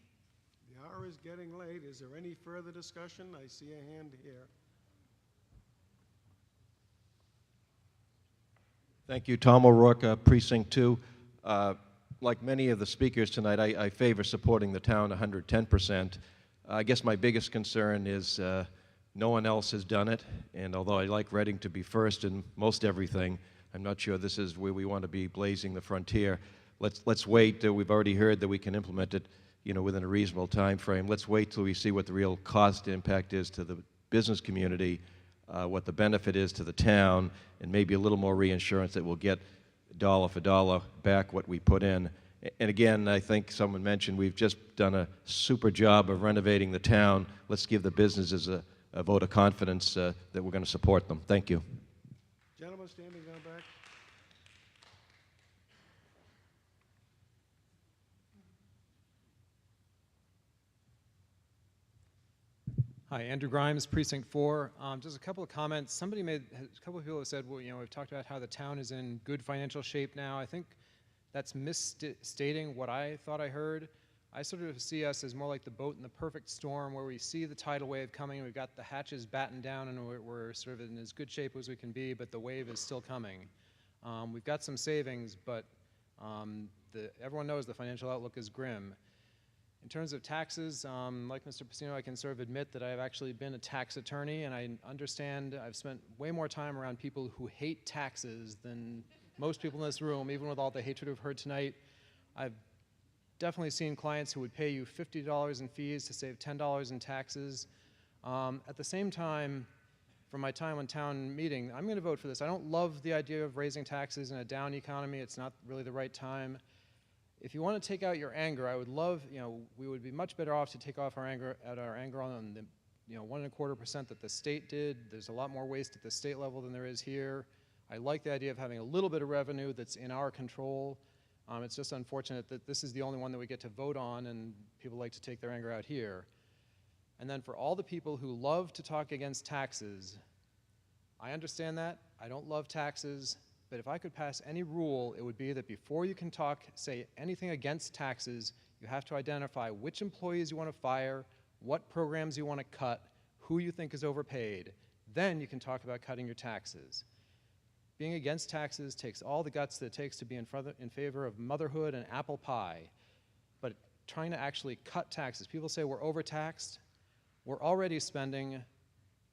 [SPEAKER 4] The hour is getting late. Is there any further discussion? I see a hand here.
[SPEAKER 15] Thank you. Tom O'Rourke, Precinct 2. Like many of the speakers tonight, I favor supporting the town 110%. I guess my biggest concern is no one else has done it, and although I like Reading to be first in most everything, I'm not sure this is where we want to be blazing the frontier. Let's wait. We've already heard that we can implement it, within a reasonable time frame. Let's wait till we see what the real cost impact is to the business community, what the benefit is to the town, and maybe a little more reinsurance that we'll get dollar for dollar back what we put in. And again, I think someone mentioned we've just done a super job of renovating the town. Let's give the businesses a vote of confidence that we're going to support them. Thank you.
[SPEAKER 4] Gentleman standing down back.
[SPEAKER 13] Hi, Andrew Grimes, Precinct 4. Just a couple of comments. A couple of people have said, well, you know, we've talked about how the town is in good financial shape now. I think that's misstating what I thought I heard. I sort of see us as more like the boat in the perfect storm, where we see the tidal wave coming, and we've got the hatches battened down, and we're sort of in as good shape as we can be, but the wave is still coming. We've got some savings, but everyone knows the financial outlook is grim. In terms of taxes, like Mr. Pacino, I can sort of admit that I've actually been a tax attorney, and I understand I've spent way more time around people who hate taxes than most people in this room, even with all the hatred we've heard tonight. I've definitely seen clients who would pay you $50 in fees to save $10 in taxes. At the same time, from my time on town meeting, I'm going to vote for this. I don't love the idea of raising taxes in a down economy. It's not really the right time. If you want to take out your anger, I would love, you know, we would be much better off to take off our anger on the, you know, 1.25% that the state did. There's a lot more waste at the state level than there is here. I like the idea of having a little bit of revenue that's in our control. It's just unfortunate that this is the only one that we get to vote on, and people like to take their anger out here. And then for all the people who love to talk against taxes, I understand that. I don't love taxes. But if I could pass any rule, it would be that before you can say anything against taxes, you have to identify which employees you want to fire, what programs you want to cut, who you think is overpaid. Then you can talk about cutting your taxes. Being against taxes takes all the guts that it takes to be in favor of motherhood and apple pie. But trying to actually cut taxes, people say we're overtaxed. We're already spending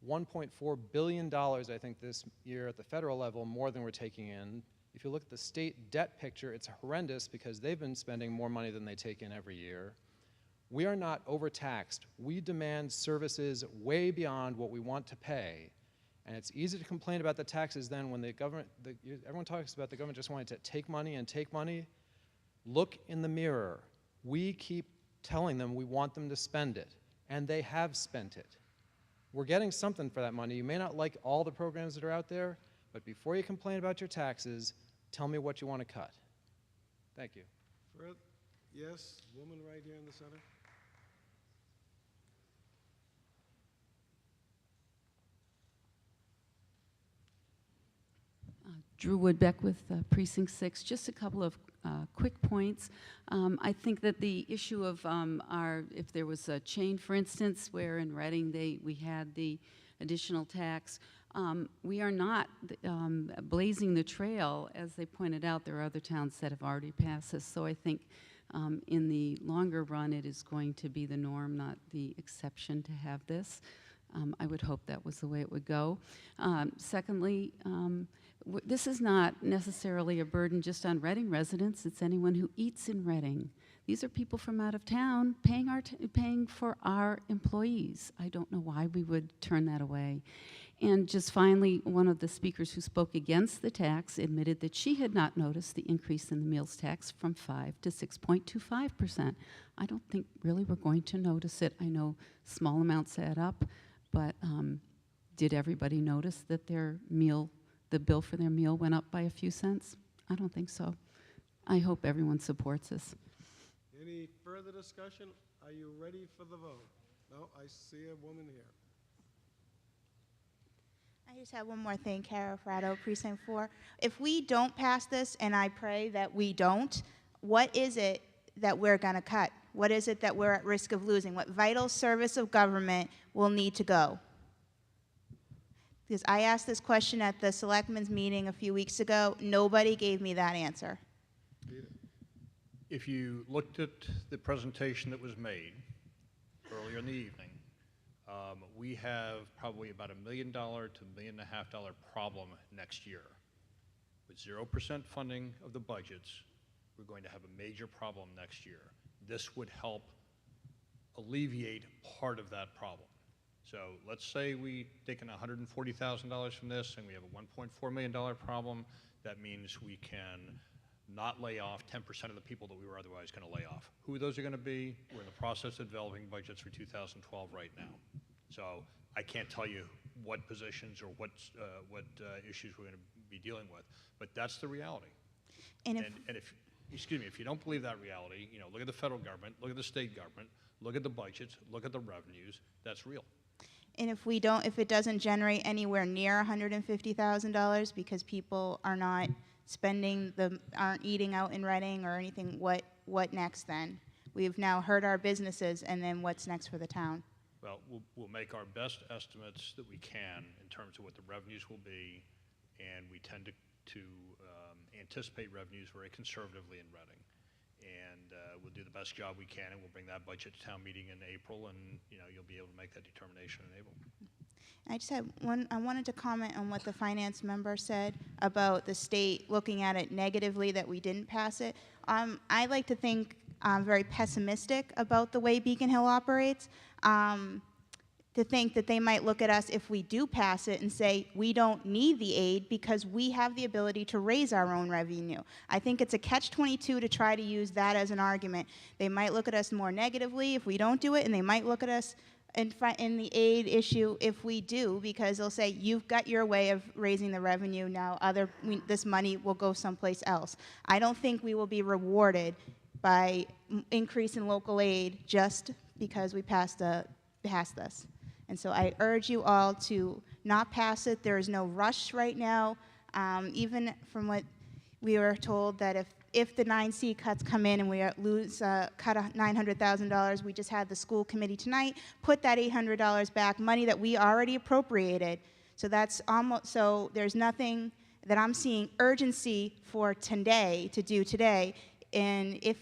[SPEAKER 13] $1.4 billion, I think, this year at the federal level, more than we're taking in. If you look at the state debt picture, it's horrendous because they've been spending more money than they take in every year. We are not overtaxed. We demand services way beyond what we want to pay. And it's easy to complain about the taxes then when the government, everyone talks about the government just wanting to take money and take money. Look in the mirror. We keep telling them we want them to spend it, and they have spent it. We're getting something for that money. You may not like all the programs that are out there, but before you complain about your taxes, tell me what you want to cut. Thank you.
[SPEAKER 4] Fred? Yes, woman right here in the center.
[SPEAKER 16] Drew Woodbeck with Precinct 6. Just a couple of quick points. I think that the issue of if there was a chain, for instance, where in Reading we had the additional tax, we are not blazing the trail. As they pointed out, there are other towns that have already passed this. So I think in the longer run, it is going to be the norm, not the exception to have this. I would hope that was the way it would go. Secondly, this is not necessarily a burden just on Reading residents. It's anyone who eats in Reading. These are people from out of town paying for our employees. I don't know why we would turn that away. And just finally, one of the speakers who spoke against the tax admitted that she had not noticed the increase in the meals tax from 5 to 6.25%. I don't think really we're going to notice it. I know small amounts add up, but did everybody notice that the bill for their meal went up by a few cents? I don't think so. I hope everyone supports us.
[SPEAKER 4] Any further discussion? Are you ready for the vote? No, I see a woman here.
[SPEAKER 17] I just have one more thing, Cara Fratto, Precinct 4. If we don't pass this, and I pray that we don't, what is it that we're going to cut? What is it that we're at risk of losing? What vital service of government will need to go? Because I asked this question at the selectmen's meeting a few weeks ago. Nobody gave me that answer.
[SPEAKER 18] If you looked at the presentation that was made earlier in the evening, we have probably about $1 million to $1.5 million problem next year. With 0% funding of the budgets, we're going to have a major problem next year. This would help alleviate part of that problem. So let's say we've taken $140,000 from this and we have a $1.4 million problem. That means we can not lay off 10% of the people that we were otherwise going to lay off. Who those are going to be? We're in the process of developing budgets for 2012 right now. So I can't tell you what positions or what issues we're going to be dealing with, but that's the reality. And if you don't believe that reality, look at the federal government, look at the state government, look at the budgets, look at the revenues. That's real.
[SPEAKER 17] And if we don't, if it doesn't generate anywhere near $150,000 because people are not spending aren't eating out in Reading or anything, what next then? We've now hurt our businesses, and then what's next for the town?
[SPEAKER 18] Well, we'll make our best estimates that we can in terms of what the revenues will be, and we tend to anticipate revenues very conservatively in Reading. And we'll do the best job we can, and we'll bring that budget to town meeting in April, and you'll be able to make that determination in April.
[SPEAKER 17] I just had one, I wanted to comment on what the finance member said about the state looking at it negatively that we didn't pass it. I like to think very pessimistic about the way Beacon Hill operates. To think that they might look at us if we do pass it and say we don't need the aid because we have the ability to raise our own revenue. I think it's a catch-22 to try to use that as an argument. They might look at us more negatively if we don't do it, and they might look at us in the aid issue if we do, because they'll say you've got your way of raising the revenue, now this money will go someplace else. I don't think we will be rewarded by increase in local aid just because we passed this. And so I urge you all to not pass it. There is no rush right now. Even from what we were told that if the 9C cuts come in and we cut $900,000, we just had the school committee tonight put that $800 back, money that we already appropriated. So that's almost, so there's nothing that I'm seeing urgency for today to do today. And if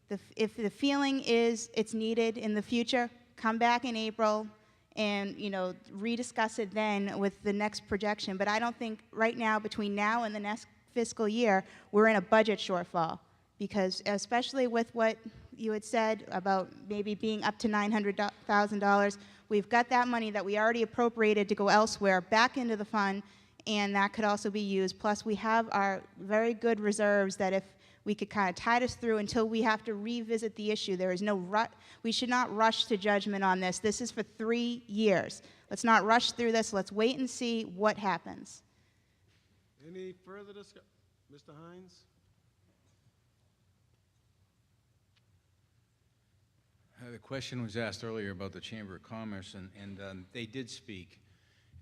[SPEAKER 17] the feeling is it's needed in the future, come back in April and rediscuss it then with the next projection. But I don't think right now, between now and the next fiscal year, we're in a budget shortfall, because especially with what you had said about maybe being up to $900,000, we've got that money that we already appropriated to go elsewhere back into the fund, and that could also be used. Plus, we have our very good reserves that if we could kind of tide us through until we have to revisit the issue. There is no we should not rush to judgment on this. This is for 3 years. Let's not rush through this. Let's wait and see what happens.
[SPEAKER 4] Any further discussion? Mr. Hines?
[SPEAKER 7] The question was asked earlier about the Chamber of Commerce, and they did speak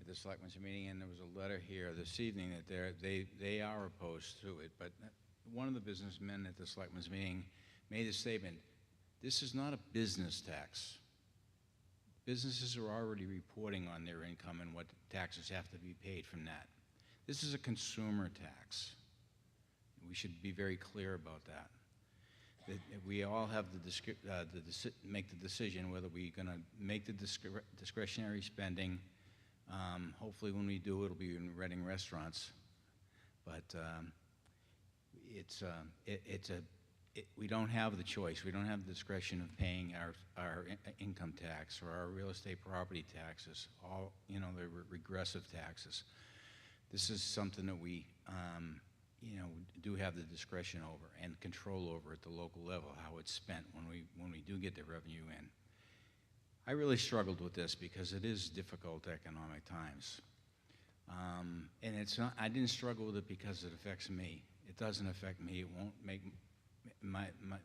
[SPEAKER 7] at the Selectmen's meeting, and there was a letter here this evening that they are opposed to it. But one of the businessmen at the Selectmen's meeting made a statement: this is not a business tax. Businesses are already reporting on their income and what taxes have to be paid from that. This is a consumer tax. We should be very clear about that. That we all have make the decision whether we're going to make the discretionary spending. Hopefully when we do, it'll be in Reading restaurants. But we don't have the choice. We don't have the discretion of paying our income tax or our real estate property taxes, all the regressive taxes. This is something that we do have the discretion over and control over at the local level, how it's spent when we do get the revenue in. I really struggled with this because it is difficult economic times. And it's not, I didn't struggle with it because it affects me. It doesn't affect me. It won't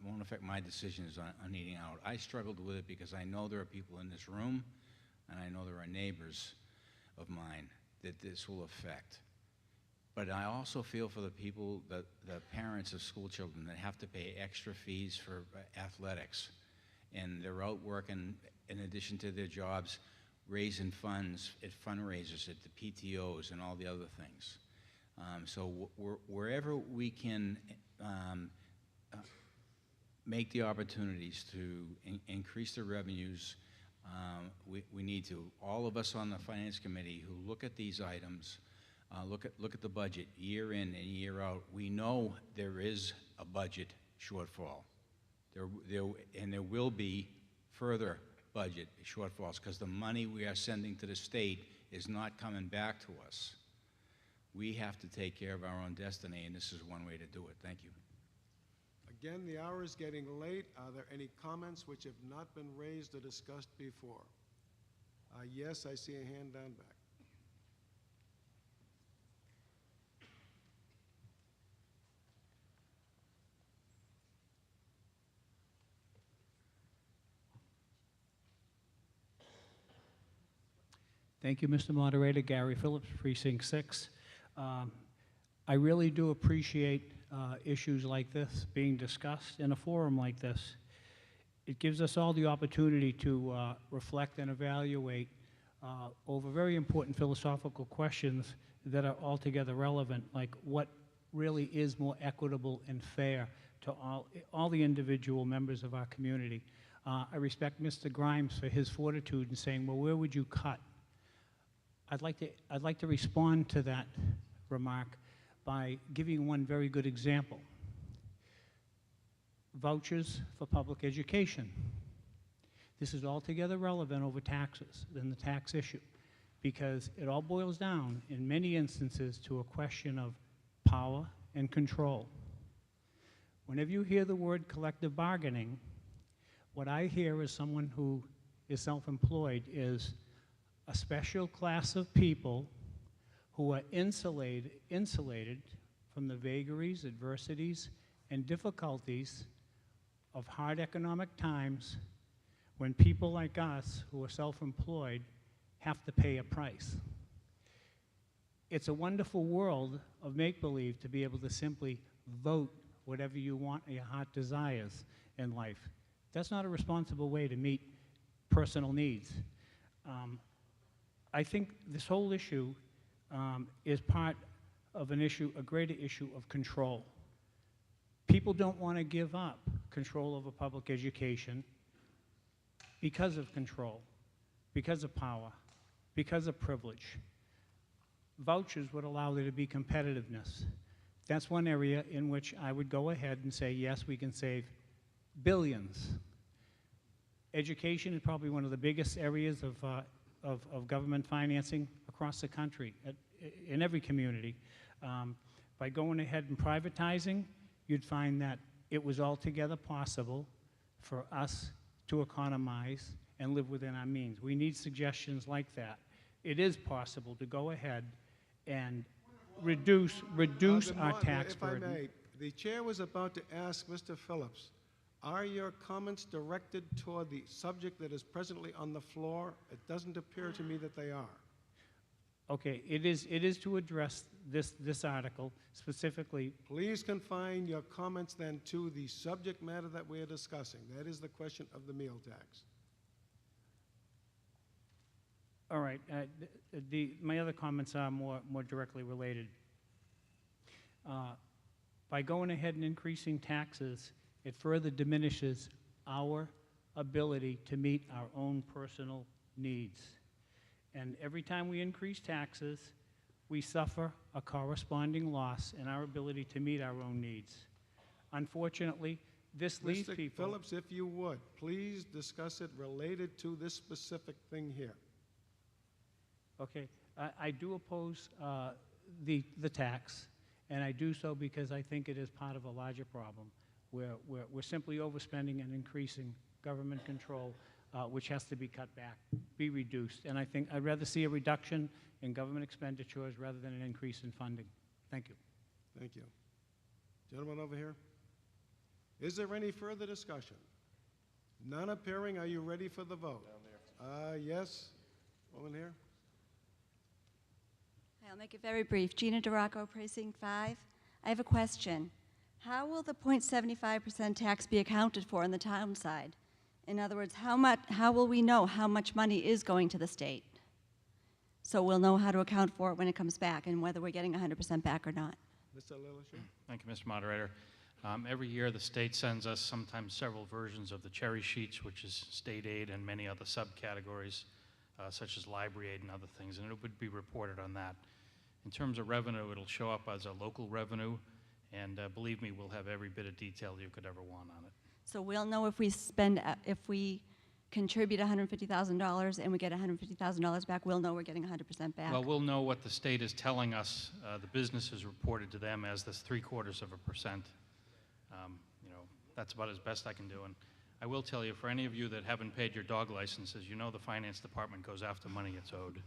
[SPEAKER 7] won't affect my decisions on eating out. I struggled with it because I know there are people in this room, and I know there are neighbors of mine that this will affect. But I also feel for the people, the parents of school children that have to pay extra fees for athletics, and they're out working in addition to their jobs, raising funds at fundraisers, at the PTOs, and all the other things. So wherever we can make the opportunities to increase the revenues, we need to. All of us on the Finance Committee who look at these items, look at the budget year in and year out, we know there is a budget shortfall. There will be further budget shortfalls because the money we are sending to the state is not coming back to us. We have to take care of our own destiny, and this is one way to do it. Thank you.
[SPEAKER 4] Again, the hour is getting late. Are there any comments which have not been raised or discussed before? Yes, I see a hand down back.
[SPEAKER 19] Thank you, Mr. Moderator. Gary Phillips, Precinct 6. I really do appreciate issues like this being discussed in a forum like this. It gives us all the opportunity to reflect and evaluate over very important philosophical questions that are altogether relevant, like what really is more equitable and fair to all the individual members of our community. I respect Mr. Grimes for his fortitude in saying, well, where would you cut? I'd like to respond to that remark by giving one very good example. Vouchers for public education. This is altogether relevant over taxes than the tax issue, because it all boils down, in many instances, to a question of power and control. Whenever you hear the word collective bargaining, what I hear as someone who is self-employed is a special class of people who are insulated from the vagaries, adversities, and difficulties of hard economic times when people like us who are self-employed have to pay a price. It's a wonderful world of make-believe to be able to simply vote whatever you want your heart desires in life. That's not a responsible way to meet personal needs. I think this whole issue is part of an issue, a greater issue of control. People don't want to give up control over public education because of control, because of power, because of privilege. Vouchers would allow there to be competitiveness. That's one area in which I would go ahead and say, yes, we can save billions. Education is probably one of the biggest areas of government financing across the country, in every community. By going ahead and privatizing, you'd find that it was altogether possible for us to economize and live within our means. We need suggestions like that. It is possible to go ahead and reduce our tax burden.
[SPEAKER 4] If I may, the chair was about to ask Mr. Phillips, are your comments directed toward the subject that is presently on the floor? It doesn't appear to me that they are.
[SPEAKER 19] Okay, it is to address this article specifically.
[SPEAKER 4] Please confine your comments then to the subject matter that we are discussing. That is the question of the meal tax.
[SPEAKER 19] All right, my other comments are more directly related. By going ahead and increasing taxes, it further diminishes our ability to meet our own personal needs. And every time we increase taxes, we suffer a corresponding loss in our ability to meet our own needs. Unfortunately, this leaves
[SPEAKER 4] Mr.
[SPEAKER 19] people...
[SPEAKER 4] Phillips, if you would, please discuss it related to this specific thing here.
[SPEAKER 19] Okay, I do oppose the tax, and I do so because I think it is part of a larger problem where we're simply overspending and increasing government control, which has to be cut back, be reduced. And I think I'd rather see a reduction in government expenditures rather than an increase in funding. Thank you.
[SPEAKER 4] Thank you. Gentleman over here. Is there any further discussion? None appearing. Are you ready for the vote? Yes. Woman here.
[SPEAKER 20] I'll make it very brief. Gina DeRocco, Precinct 5. I have a question. How will the 0.75% tax be accounted for on the town side? In other words, how will we know how much money is going to the state? So we'll know how to account for it when it comes back and whether we're getting 100% back or not.
[SPEAKER 4] Mr. Lillisham.
[SPEAKER 6] Thank you, Mr. Moderator. Every year, the state sends us sometimes several versions of the cherry sheets, which is state aid and many other subcategories, such as library aid and other things, and it would be reported on that. In terms of revenue, it'll show up as a local revenue, and believe me, we'll have every bit of detail you could ever want on it.
[SPEAKER 20] So we'll know if we contribute $150,000 and we get $150,000 back, we'll know we're getting 100% back.
[SPEAKER 6] Well, we'll know what the state is telling us. The businesses reported to them as this 0.75%. You know, that's about as best I can do. And I will tell you, for any of you that haven't paid your dog licenses, you know the finance department goes after money it's owed.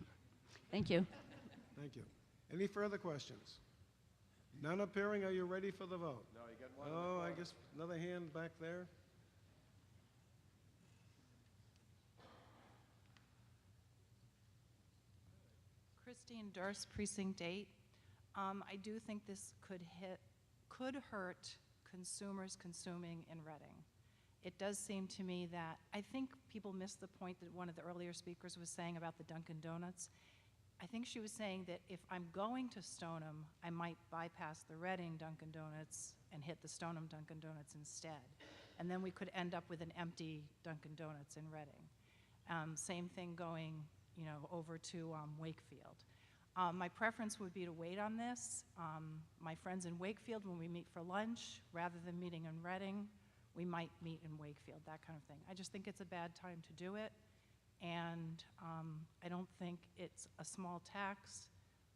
[SPEAKER 20] Thank you.
[SPEAKER 4] Thank you. Any further questions? None appearing. Are you ready for the vote? No, you got one. Oh, I guess another hand back there.
[SPEAKER 1] Christine Durst, Precinct 8. I do think this could hurt consumers consuming in Reading. It does seem to me that, I think people missed the point that one of the earlier speakers was saying about the Dunkin' Donuts. I think she was saying that if I'm going to Stoneham, I might bypass the Reading Dunkin' Donuts and hit the Stoneham Dunkin' Donuts instead. And then we could end up with an empty Dunkin' Donuts in Reading. Same thing going, over to Wakefield. My preference would be to wait on this. My friends in Wakefield, when we meet for lunch, rather than meeting in Reading, we might meet in Wakefield, that kind of thing. I just think it's a bad time to do it. And I don't think it's a small tax,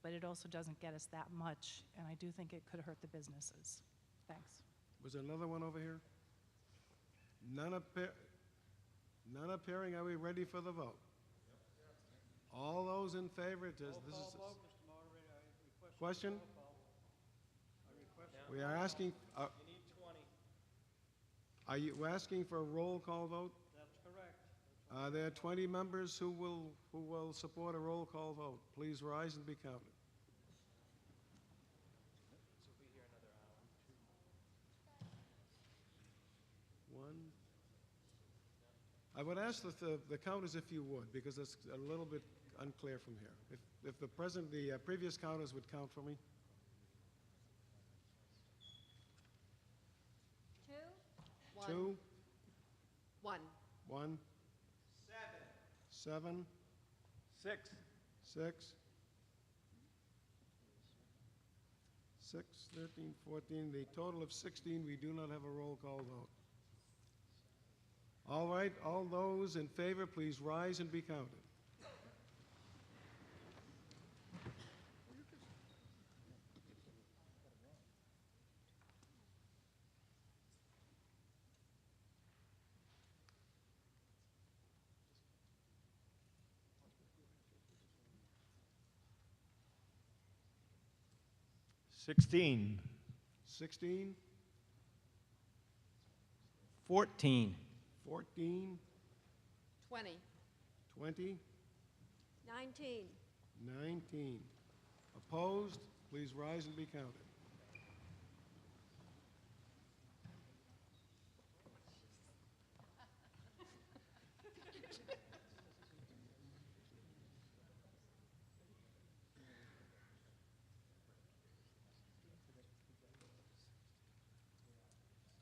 [SPEAKER 1] but it also doesn't get us that much, and I do think it could hurt the businesses. Thanks.
[SPEAKER 4] Was there another one over here? None appearing. Are we ready for the vote? All those in favor? Question? We are asking.
[SPEAKER 21] You need 20.
[SPEAKER 4] Are you asking for a roll call vote?
[SPEAKER 21] That's correct.
[SPEAKER 4] Are there 20 members who will support a roll call vote? Please rise and be counted. One. I would ask the counters if you would, because it's a little bit unclear from here. If the previous counters would count for me.
[SPEAKER 22] 2.
[SPEAKER 4] 2.
[SPEAKER 22] 1.
[SPEAKER 4] 1. 7.
[SPEAKER 21] 6.
[SPEAKER 4] 6. 6, 13, 14. The total of 16. We do not have a roll call vote. All right, all those in favor, please rise and be counted.
[SPEAKER 21] $16.
[SPEAKER 4] 16.
[SPEAKER 21] 14.
[SPEAKER 4] 14.
[SPEAKER 22] 20.
[SPEAKER 4] 20.
[SPEAKER 22] 19.
[SPEAKER 4] 19. Opposed? Please rise and be counted.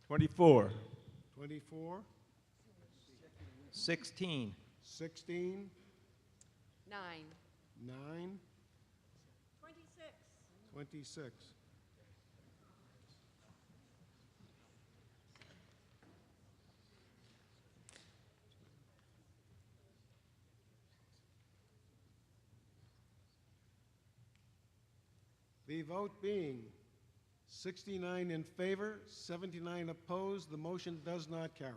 [SPEAKER 21] $24.
[SPEAKER 4] 24.
[SPEAKER 21] 16.
[SPEAKER 4] 16.
[SPEAKER 22] 9.
[SPEAKER 4] 9.
[SPEAKER 22] 26.
[SPEAKER 4] 26. The vote being 69 in favor, 79 opposed, the motion does not carry.